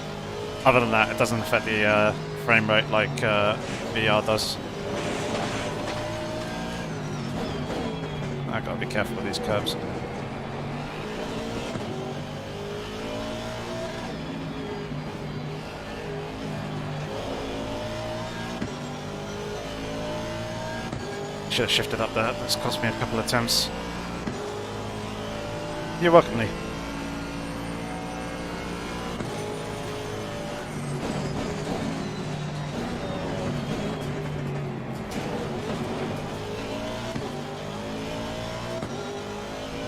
A: other than that, it doesn't affect the frame rate like VR does. I've got to be careful with these curves. Should have shifted up there. That's cost me a couple of attempts. You're welcome, Lee.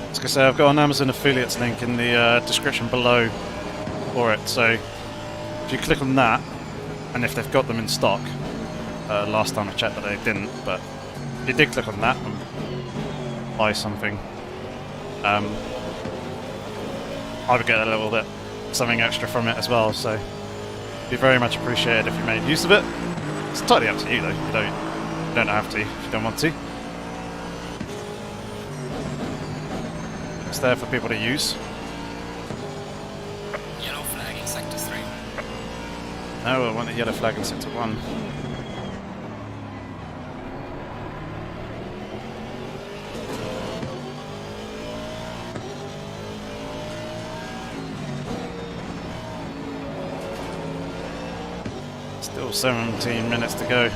A: I was going to say, I've got an Amazon affiliates link in the description below for it, so if you click on that, and if they've got them in stock, last time I checked that they didn't, but if you did click on that and buy something, I would get a little bit something extra from it as well, so it'd be very much appreciated if you made use of it. It's entirely up to you though, you don't have to if you don't want to. It's there for people to use.
B: Yellow flag in sector 3.
A: No, I want a yellow flag in sector 1. Still 17 minutes to go.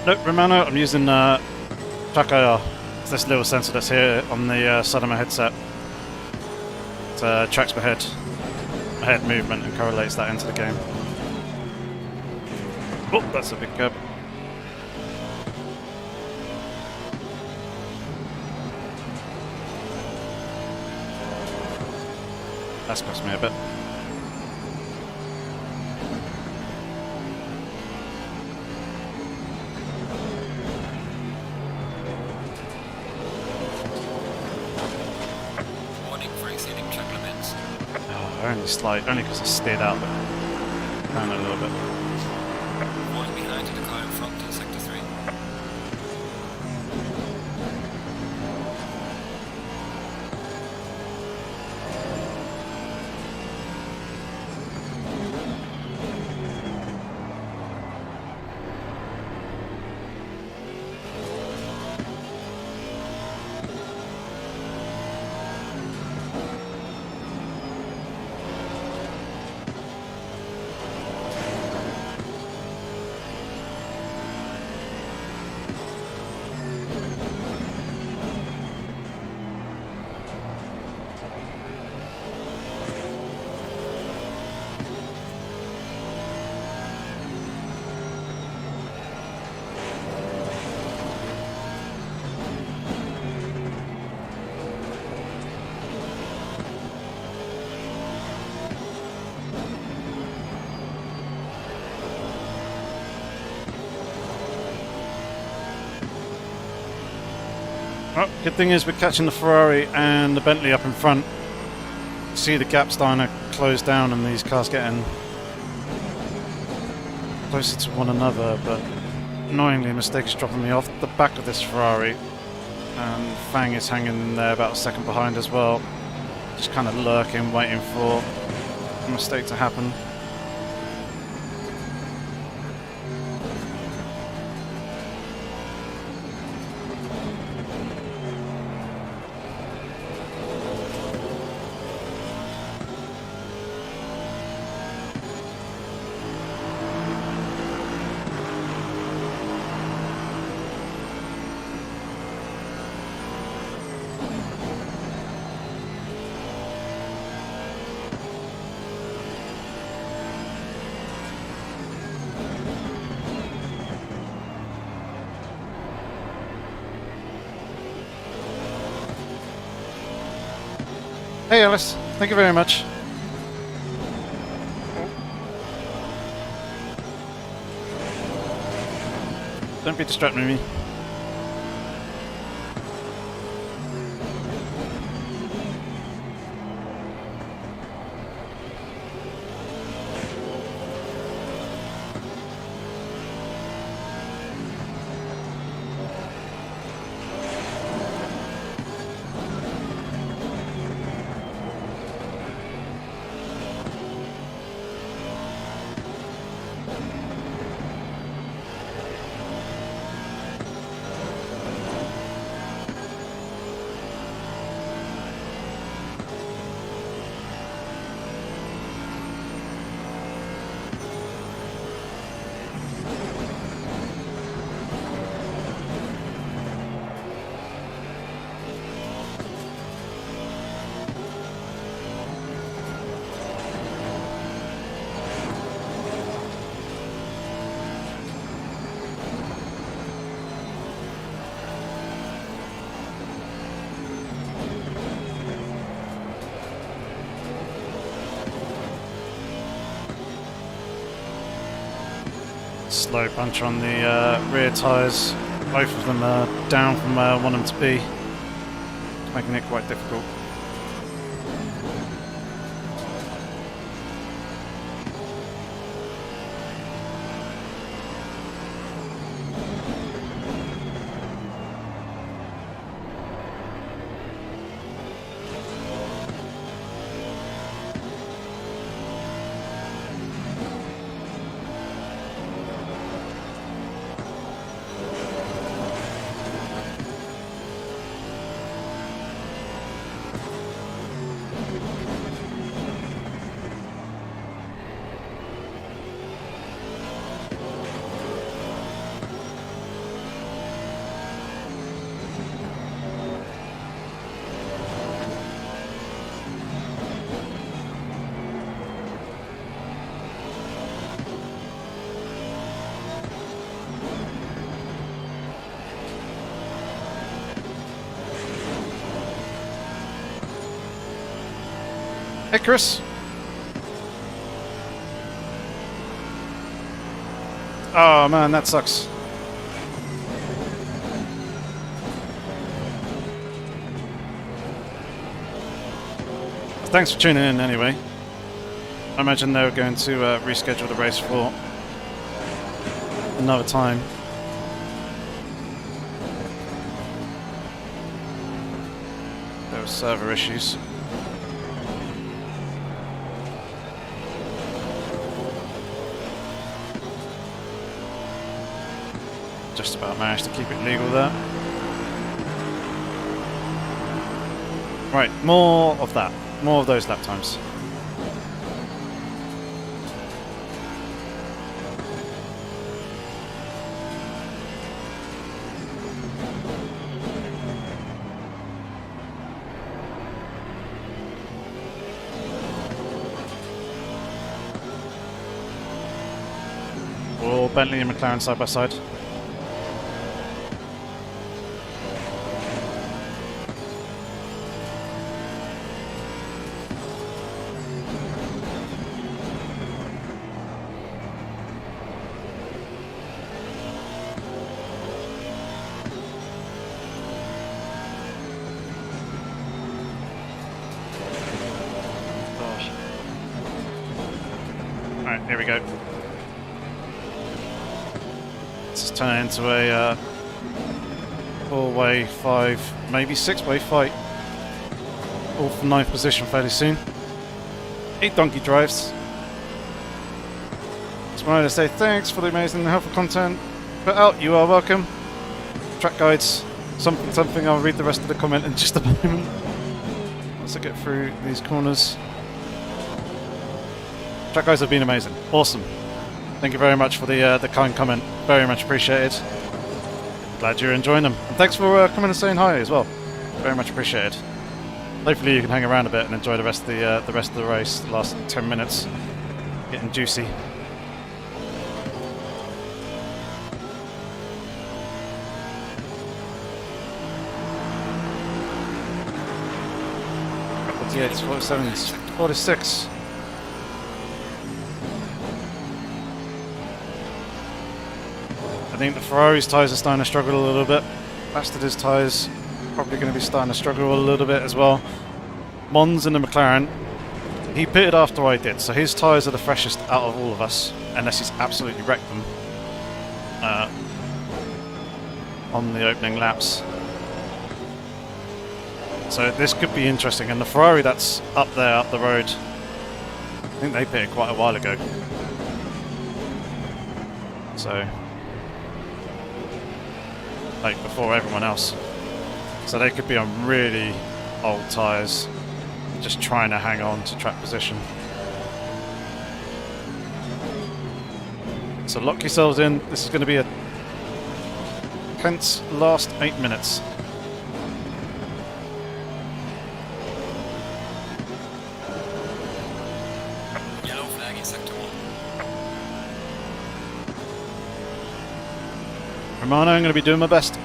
A: Nope, Romano, I'm using track AOR. It's this little sensor that's here on the side of my headset. It tracks my head movement and correlates that into the game. Oh, that's a big curb. That's cost me a bit. Only slight, only because I steered out down a little bit.
B: Warning behind to the car in front in sector 3.
A: Well, good thing is we're catching the Ferrari and the Bentley up in front. See the gap starting to close down and these cars getting closer to one another, but annoyingly a mistake is dropping me off the back of this Ferrari, and Fang is hanging in there about a second behind as well, just kind of lurking, waiting for a mistake to happen. Hey Alice, thank you very much. Don't be distracting me. slow puncher on the rear tyres. Both of them are down from where I want them to be. It's making it quite difficult. Hey, Chris. Oh man, that sucks. Thanks for tuning in anyway. I imagine they were going to reschedule the race for another time. There were server issues. Just about managed to keep it legal there. Right, more of that. More of those lap times. Or Bentley and McLaren side by side. Alright, here we go. This is turning into a 4-way, 5, maybe 6-way fight. All for 9th position fairly soon. 8 donkey drives. Just wanted to say thanks for the amazing and helpful content put out. You are welcome. Track guides, something. I'll read the rest of the comment in just a moment. Once I get through these corners. Track guys have been amazing. Awesome. Thank you very much for the kind comment. Very much appreciated. Glad you're enjoying them. And thanks for coming and saying hi as well. Very much appreciated. Hopefully you can hang around a bit and enjoy the rest of the race. The last 10 minutes. Getting juicy. It's 47, 46. I think the Ferrari's tyres are starting to struggle a little bit. Assetto's tyres probably going to be starting to struggle a little bit as well. Mons and the McLaren, he pitted after I did, so his tyres are the freshest out of all of us, unless he's absolutely wrecked them on the opening laps. So this could be interesting, and the Ferrari that's up there, up the road, I think they pitted quite a while ago. So, like before everyone else. So they could be on really old tyres, just trying to hang on to track position. So lock yourselves in, this is going to be a tense last 8 minutes. Romano, I'm going to be doing my best.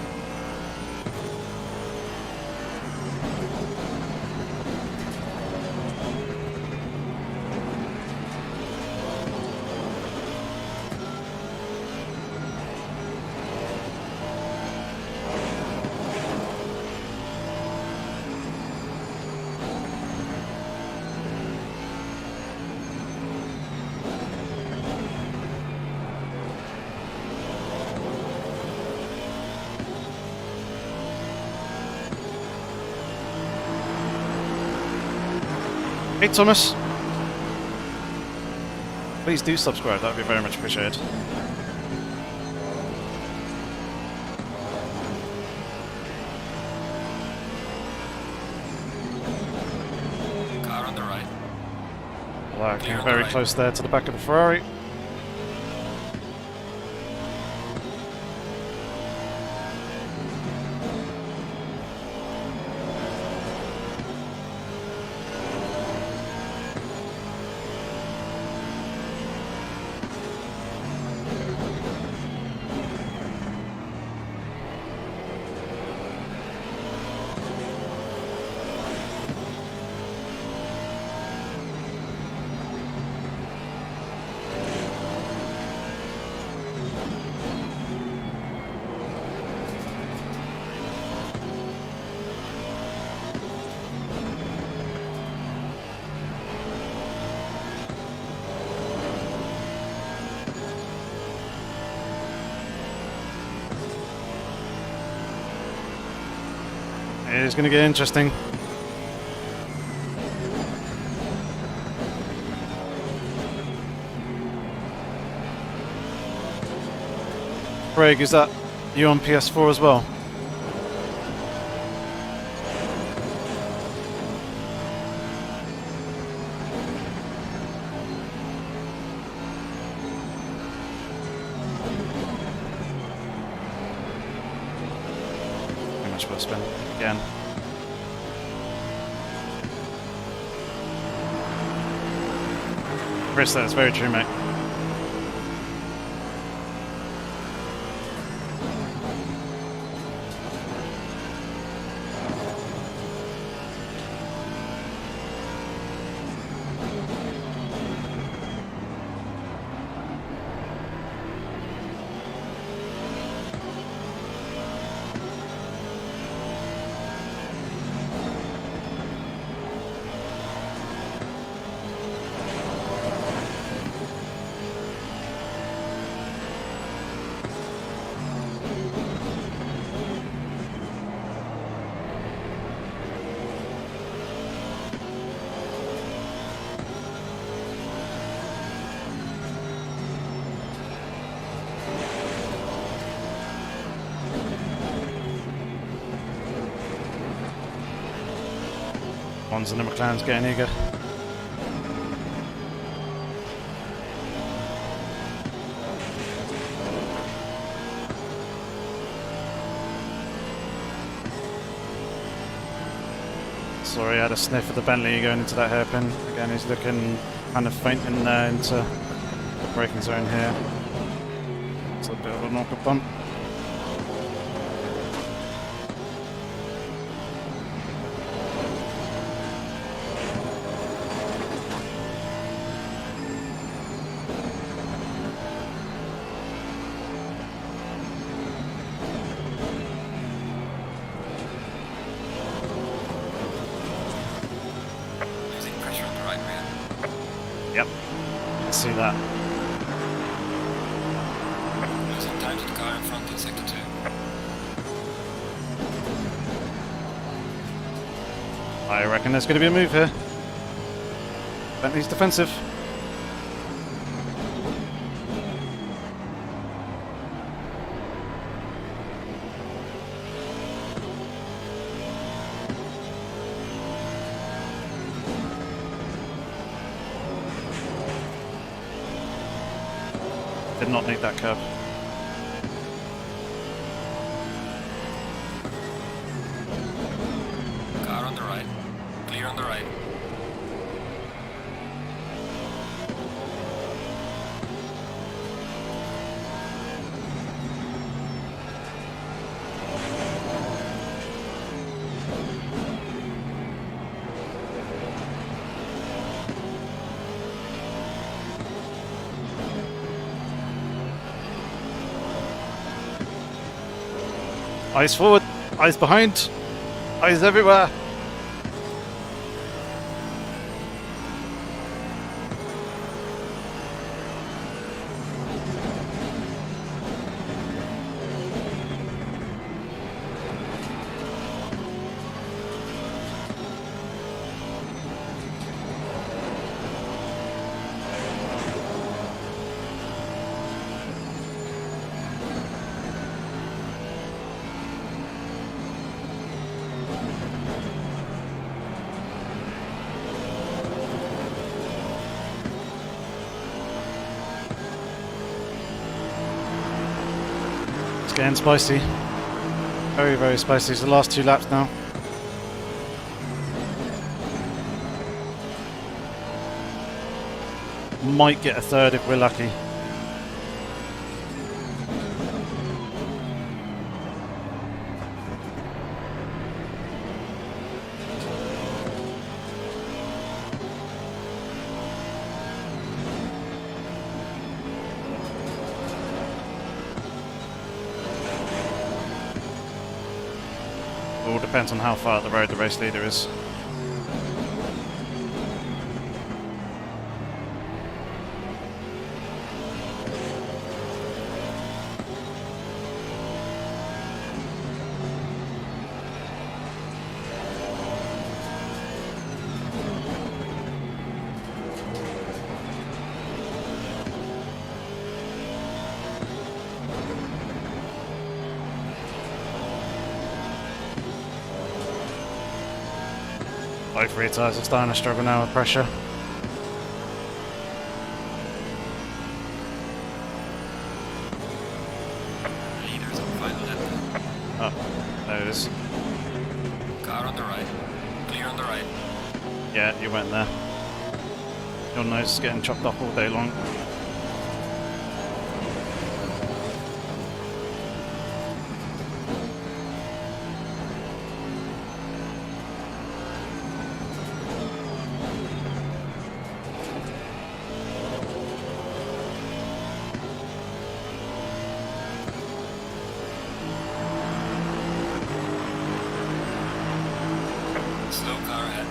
A: Hey Thomas. Please do subscribe, that would be very much appreciated.
B: Car on the right.
A: Wow, came very close there to the back of the Ferrari. It's going to get interesting. Craig, is that you on PS4 as well? How much will I spend again? Chris, that's very true, mate. Ones and the McLaren's getting eager. Sorry, I had a sniff of the Bentley going into that hairpin. Again, he's looking kind of faint in there into the braking zone here. It's a bit of a knock-up bump. Yep, I see that.
B: Losing time to the car in front in sector 2.
A: I reckon there's going to be a move here. Bentley's defensive. Did not need that curb.
B: Car on the right. Clear on the right.
A: Eyes forward, eyes behind, eyes everywhere. getting spicy. Very, very spicy. It's the last 2 laps now. Might get a third if we're lucky. All depends on how far up the road the race leader is. Both rear tyres are starting to struggle now with pressure.
B: Leaders on final lap.
A: Oh, there it is.
B: Car on the right. Clear on the right.
A: Yeah, you went there. Your nose is getting chopped off all day long.
B: Slow car ahead.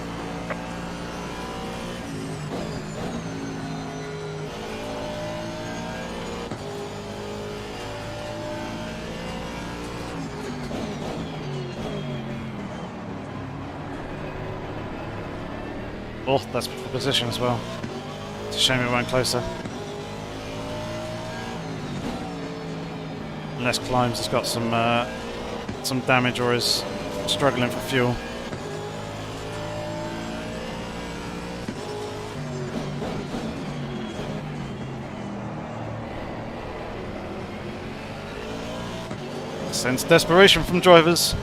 A: Oh, that's the position as well. It's a shame it went closer. Unless Climbs has got some damage or is struggling for fuel. Sense desperation from drivers.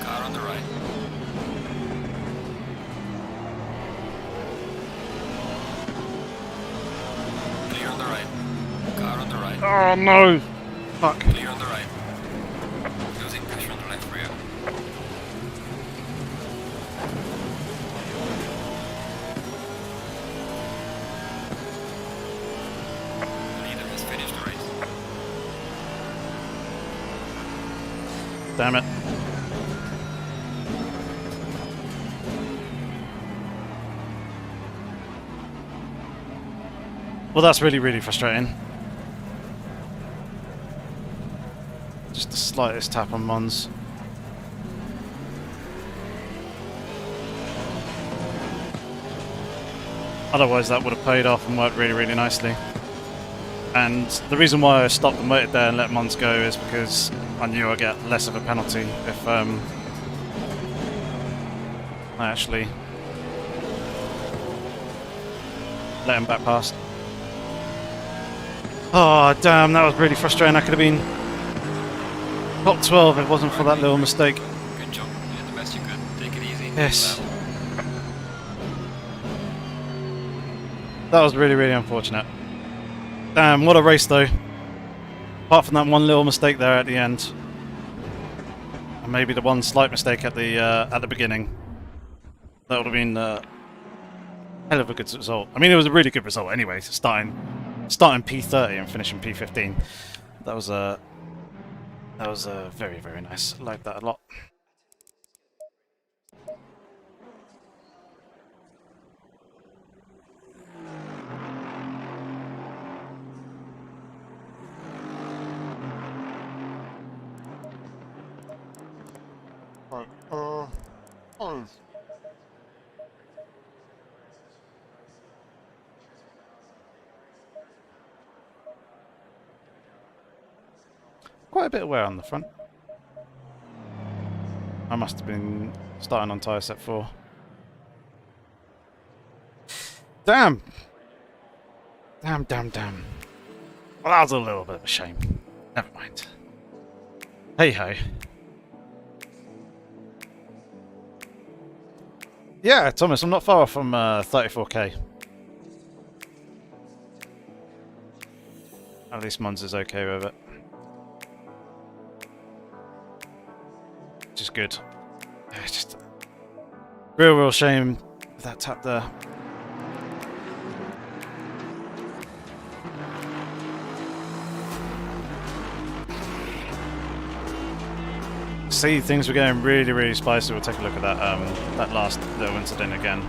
B: Car on the right. Clear on the right. Car on the right.
A: Oh no! Fuck.
B: Clear on the right. Losing pressure on the left rear. The leader has finished the race.
A: Damn it. Well, that's really, really frustrating. Just the slightest tap on Mons. Otherwise that would have paid off and worked really, really nicely. And the reason why I stopped and waited there and let Mons go is because I knew I'd get less of a penalty if I actually let him back past. Oh damn, that was really frustrating. I could have been top 12 if it wasn't for that little mistake.
B: Good job. You did the best you could. Take it easy.
A: Yes. That was really, really unfortunate. Damn, what a race though. Apart from that one little mistake there at the end. And maybe the one slight mistake at the beginning. That would have been a hell of a good result. I mean, it was a really good result anyway, starting P30 and finishing P15. That was very, very nice. I liked that a lot. Quite a bit of wear on the front. I must have been starting on tyre set 4. Damn! Damn, damn, damn. Well, that was a little bit of a shame. Never mind. Hey ho. Yeah, Thomas, I'm not far off from 34k. At least Mons is okay with it. Which is good. Yeah, it's just real shame with that tap there. See, things were getting really spicy. We'll take a look at that that last little incident again.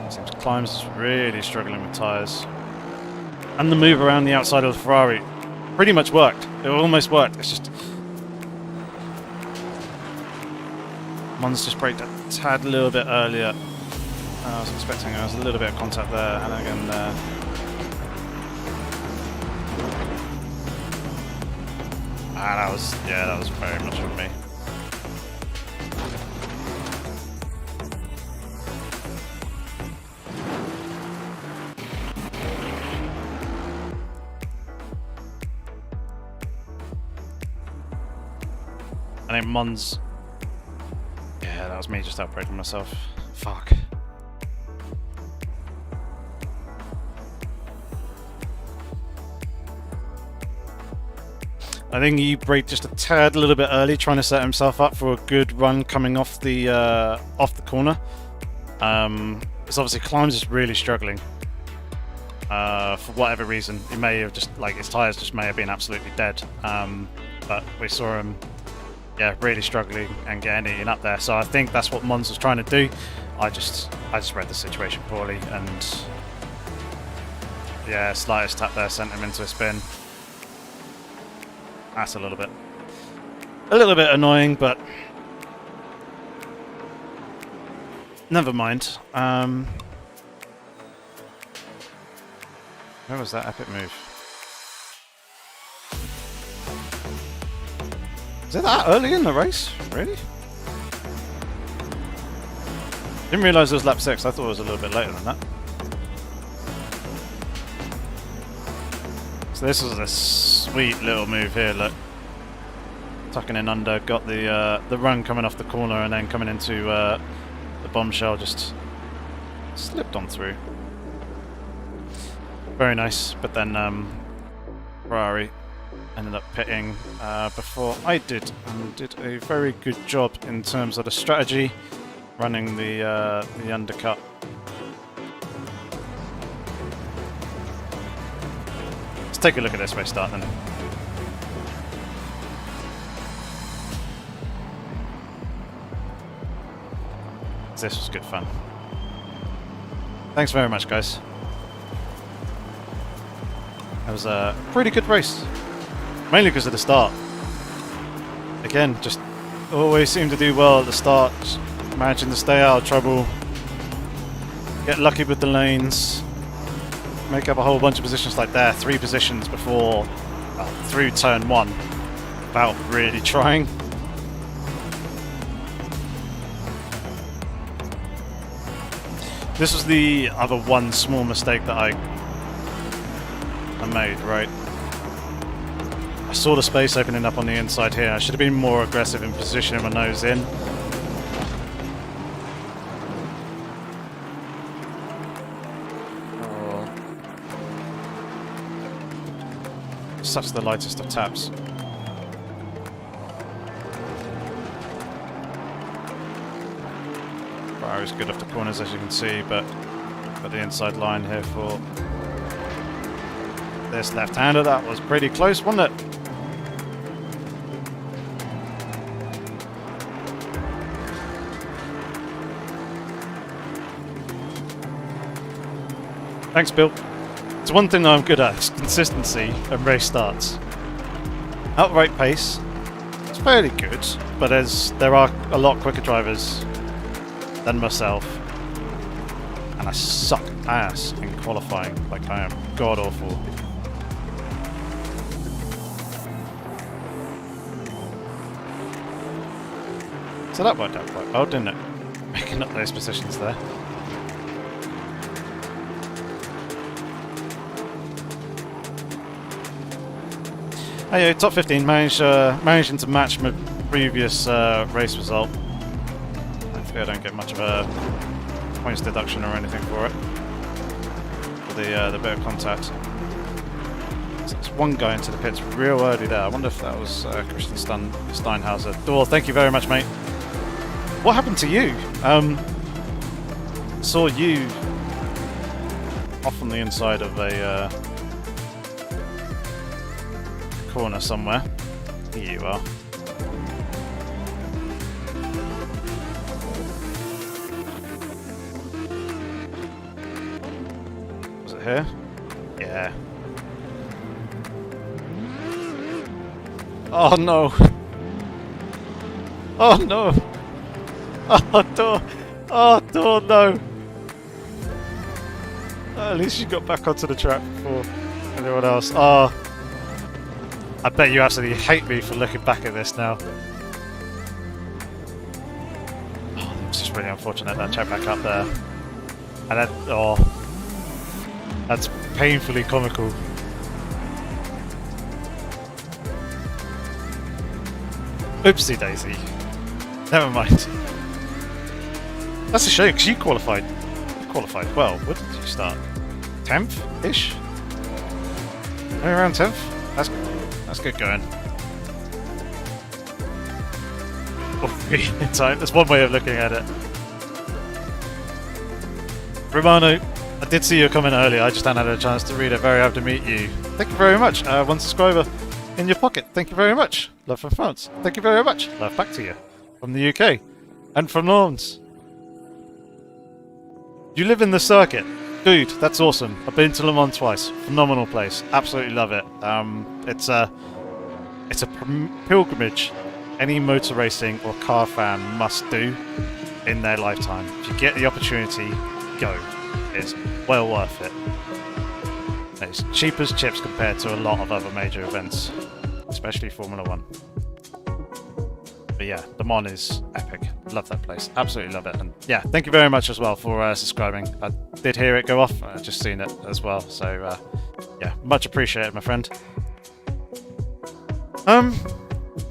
A: Seems Climbs is really struggling with tyres. And the move around the outside of the Ferrari pretty much worked. It almost worked. It's just Mons just braked a tad little bit earlier. I was expecting there was a little bit of contact there, and again there. That was very much on me. I think Mons. Yeah, that was me just outbraking myself. Fuck. I think he braked just a tad a little bit early, trying to set himself up for a good run coming off the corner. It's obviously Climbs is really struggling. For whatever reason, he may have just his tyres just may have been absolutely dead. But we saw him, yeah, really struggling and getting eaten up there. So I think that's what Mons was trying to do. I just read the situation poorly, and yeah, slightest tap there sent him into a spin. That's a little bit annoying, but never mind. Where was that epic move? Is it that early in the race? Really? Didn't realise it was lap 6. I thought it was a little bit later than that. So this was a sweet little move here, look. Tucking in under, got the run coming off the corner and then coming into the bombshell, just slipped on through. Very nice, but then Ferrari ended up pitting before I did, and did a very good job in terms of the strategy, running the undercut. Let's take a look at this race start then. This was good fun. Thanks very much, guys. It was a pretty good race, mainly because of the start. Again, just always seem to do well at the start, managing to stay out of trouble, get lucky with the lanes, make up a whole bunch of positions like there, 3 positions before, through turn 1, without really trying. This was the other one small mistake that I made, right? I saw the space opening up on the inside here. I should have been more aggressive in positioning my nose in. Such the lightest of taps. Ferrari's good off the corners, as you can see, but got the inside line here for this left-hander. That was pretty close, wasn't it? Thanks, Bill. It's one thing that I'm good at, is consistency and race starts. Outright pace, it's fairly good, but there are a lot quicker drivers than myself, and I suck ass in qualifying. Like, I am god awful. So that worked out quite well, didn't it? Making up those positions there. Oh yeah, top 15 managing to match my previous race result. Hopefully I don't get much of a points deduction or anything for it. For the bit of contact. So there's one guy into the pits real early there. I wonder if that was Christian Steinhauser. Door, thank you very much, mate. What happened to you? Saw you off on the inside of a corner somewhere. Here you are. Was it here? Yeah. Oh no! Oh no! Oh door! Oh door, no! At least you got back onto the track before anyone else. Oh! I bet you absolutely hate me for looking back at this now. Oh, it's just really unfortunate that check back up there. And then, oh, that's painfully comical. Oopsie daisy. Never mind. That's a shame because you qualified. You qualified well. Where did you start? 10th-ish? Maybe around 10th? That's good going. Oh, time. That's one way of looking at it. Romano, I did see your comment earlier. I just hadn't had a chance to read it. Very happy to meet you. Thank you very much. 1 subscriber in your pocket. Thank you very much. Love from France. Thank you very much. Love back to you. From the UK. And from Lawrence. You live in the circuit. Dude, that's awesome. I've been to Le Mans twice. Phenomenal place. Absolutely love it. It's a pilgrimage any motor racing or car fan must do in their lifetime. If you get the opportunity, go. It's well worth it. It's cheap as chips compared to a lot of other major events, especially Formula 1. But yeah, Le Mans is epic. Love that place. Absolutely love it. And yeah, thank you very much as well for subscribing. I did hear it go off. I just seen it as well. So yeah, much appreciated, my friend. I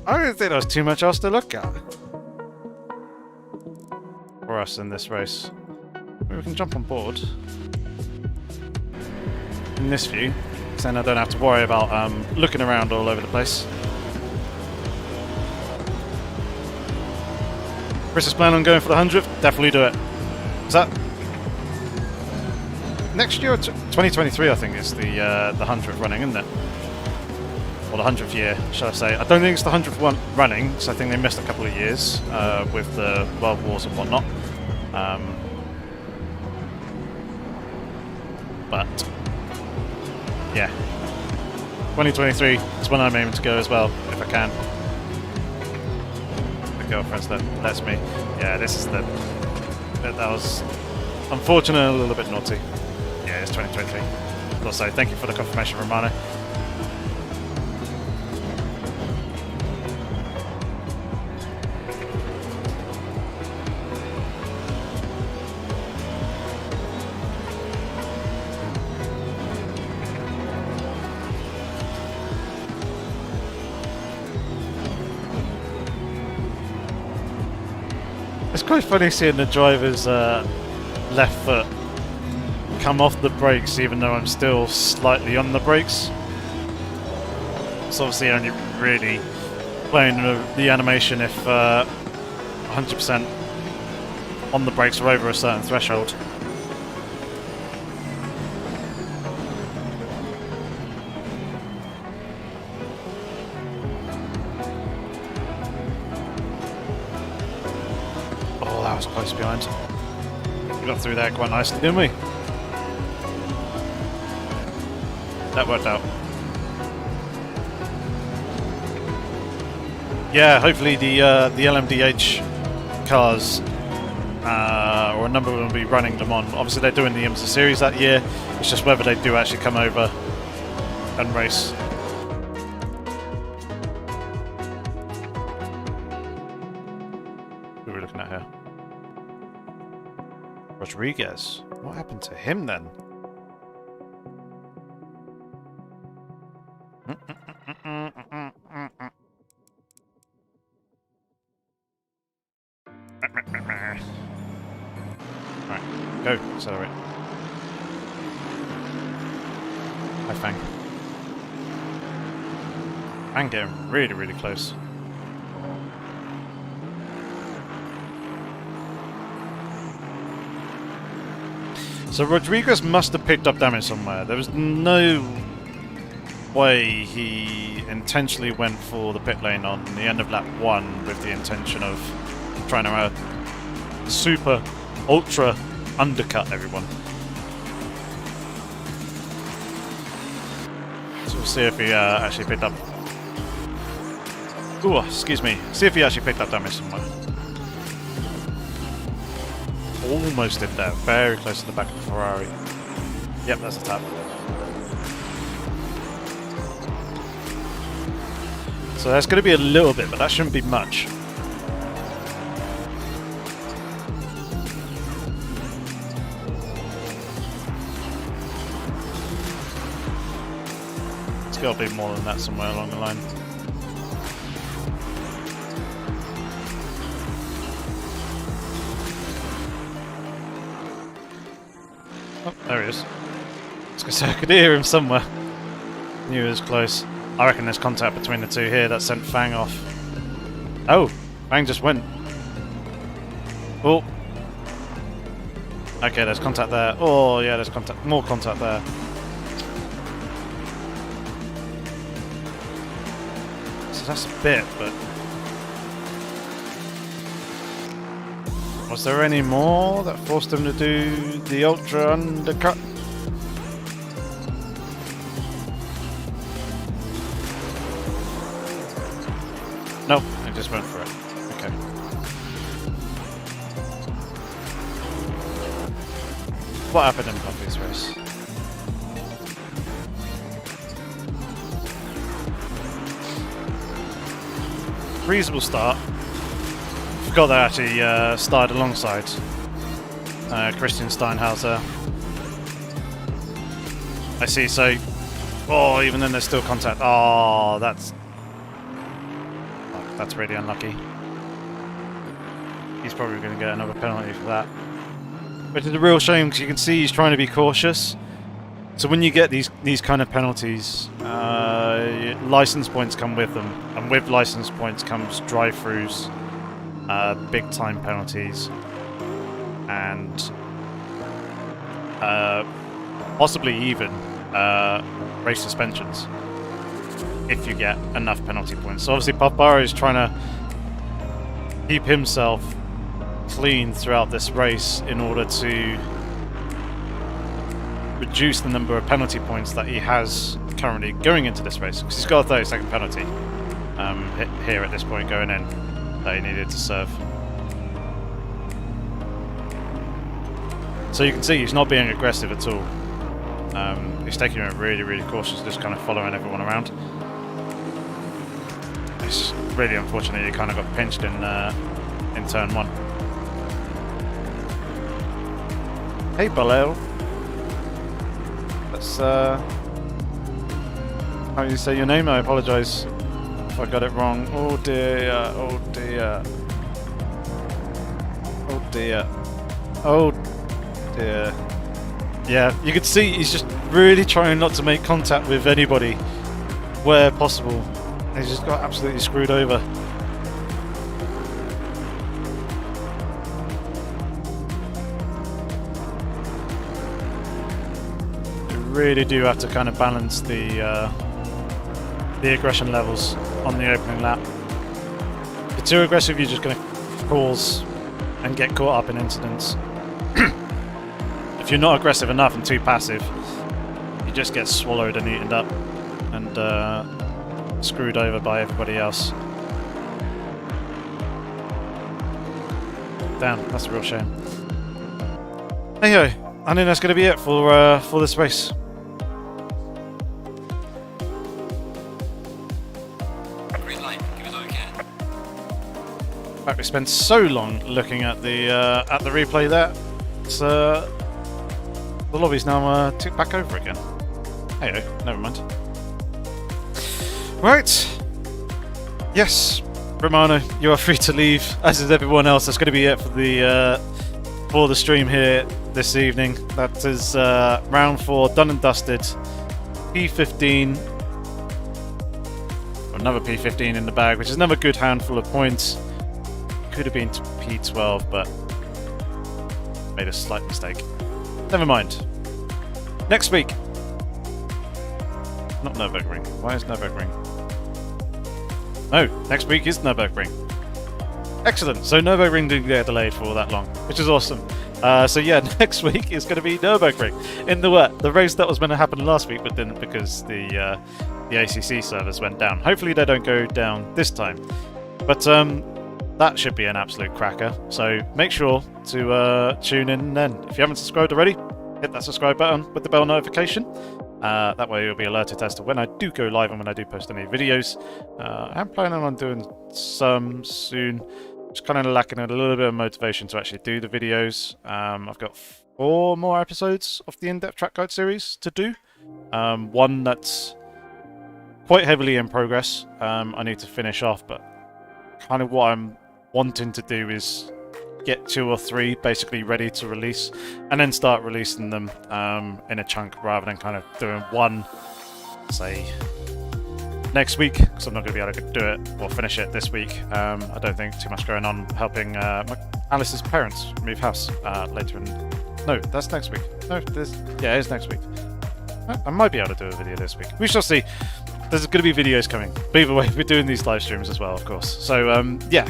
A: don't think there was too much else to look at for us in this race. Maybe we can jump on board in this view, because then I don't have to worry about looking around all over the place. Chris is planning on going for the 100th. Definitely do it. Is that next year? 2023, I think, is the 100th running, isn't it? Or the 100th year, shall I say? I don't think it's the 100th one running, because I think they missed a couple of years with the World Wars and whatnot. But yeah, 2023 is when I'm aiming to go as well, if I can. Girlfriends that lets me. Yeah, this is the bit that was unfortunate and a little bit naughty. Yeah, it's 2023. Also, thank you for the confirmation, Romano. It's quite funny seeing the driver's left foot come off the brakes even though I'm still slightly on the brakes. It's obviously only really playing the animation if 100% on the brakes are over a certain threshold. Was close behind. We got through there quite nicely, didn't we? That worked out. Yeah, hopefully the LMDH cars, or a number of them will be running Le Mans. Obviously they're doing the IMSA series that year. It's just whether they do actually come over and race. Who are we looking at here? Rodriguez. What happened to him then? Right, go, accelerate. Hi, Fang. Fang getting really, really close. So Rodriguez must have picked up damage somewhere. There was no way he intentionally went for the pit lane on the end of lap 1 with the intention of trying to super, ultra undercut everyone. So we'll see if he actually picked up... Ooh, excuse me. See if he actually picked up damage somewhere. Almost did that. Very close to the back of the Ferrari. Yep, that's a tap. So that's going to be a little bit, but that shouldn't be much. It's got to be more than that somewhere along the line. Oh, there he is. I was going to say, I could hear him somewhere. Knew he was close. I reckon there's contact between the two here that sent Fang off. Oh, Fang just went. Oh. Okay, there's contact there. Oh, yeah, there's contact. More contact there. So that's a bit, but... Was there any more that forced him to do the ultra undercut? Nope, I just went for it. Okay. What happened in Buffy's race? Reasonable start. Forgot that actually started alongside Christian Steinhauser. I see, so... Oh, even then there's still contact. Oh, that's really unlucky. He's probably going to get another penalty for that. Which is a real shame, because you can see he's trying to be cautious. So when you get these kind of penalties, license points come with them. And with license points comes drive-throughs, big time penalties, and possibly even race suspensions if you get enough penalty points. So obviously Papara is trying to keep himself clean throughout this race in order to reduce the number of penalty points that he has currently going into this race, because he's got a 30-second penalty here at this point going in that he needed to serve. So you can see he's not being aggressive at all. He's taking it really, really cautious, just kind of following everyone around. It's really unfortunate he kind of got pinched in turn 1. Hey, Balel. That's how you say your name? I apologise if I got it wrong. Oh dear, oh dear. Oh dear. Oh dear. Yeah, you can see he's just really trying not to make contact with anybody where possible. He's just got absolutely screwed over. You really do have to kind of balance the aggression levels on the opening lap. If you're too aggressive, you're just going to cause and get caught up in incidents. If you're not aggressive enough and too passive, you just get swallowed and eaten up and screwed over by everybody else. Damn, that's a real shame. Anyway, I think that's going to be it for this race.
B: Green light, give it all you can.
A: fact, we spent so long looking at the replay there. It's, the lobby's now ticked back over again. Hey, never mind. Right. Yes, Romano, you are free to leave, as is everyone else. That's going to be it for the stream here this evening. That is round 4 done and dusted. P15. Another P15 in the bag, which is another good handful of points. Could have been to P12, but made a slight mistake. Never mind. Next week. Not Nürburgring. Why is Nürburgring? No, next week is Nürburgring. Excellent. So Nürburgring didn't get delayed for that long, which is awesome. So yeah, next week is going to be Nürburgring in the race that was meant to happen last week, but didn't because the ACC servers went down. Hopefully they don't go down this time. But that should be an absolute cracker. So make sure to tune in then. If you haven't subscribed already, hit that subscribe button with the bell notification. That way you'll be alerted as to when I do go live and when I do post any videos. I'm planning on doing some soon. Just kind of lacking a little bit of motivation to actually do the videos. I've got 4 more episodes of the in-depth track guide series to do. One that's quite heavily in progress. I need to finish off, but kind of what I'm wanting to do is get 2 or 3 basically ready to release, and then start releasing them in a chunk rather than kind of doing one, say, next week, because I'm not going to be able to do it or finish it this week. I don't think too much going on helping Alice's parents move house later in... No, that's next week. No, yeah, it is next week. I might be able to do a video this week. We shall see. There's going to be videos coming. But either way, we're doing these live streams as well, of course. So, yeah.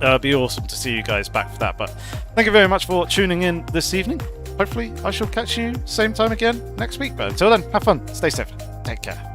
A: It'd be awesome to see you guys back for that. But thank you very much for tuning in this evening. Hopefully, I shall catch you same time again next week. But until then, have fun. Stay safe. Take care.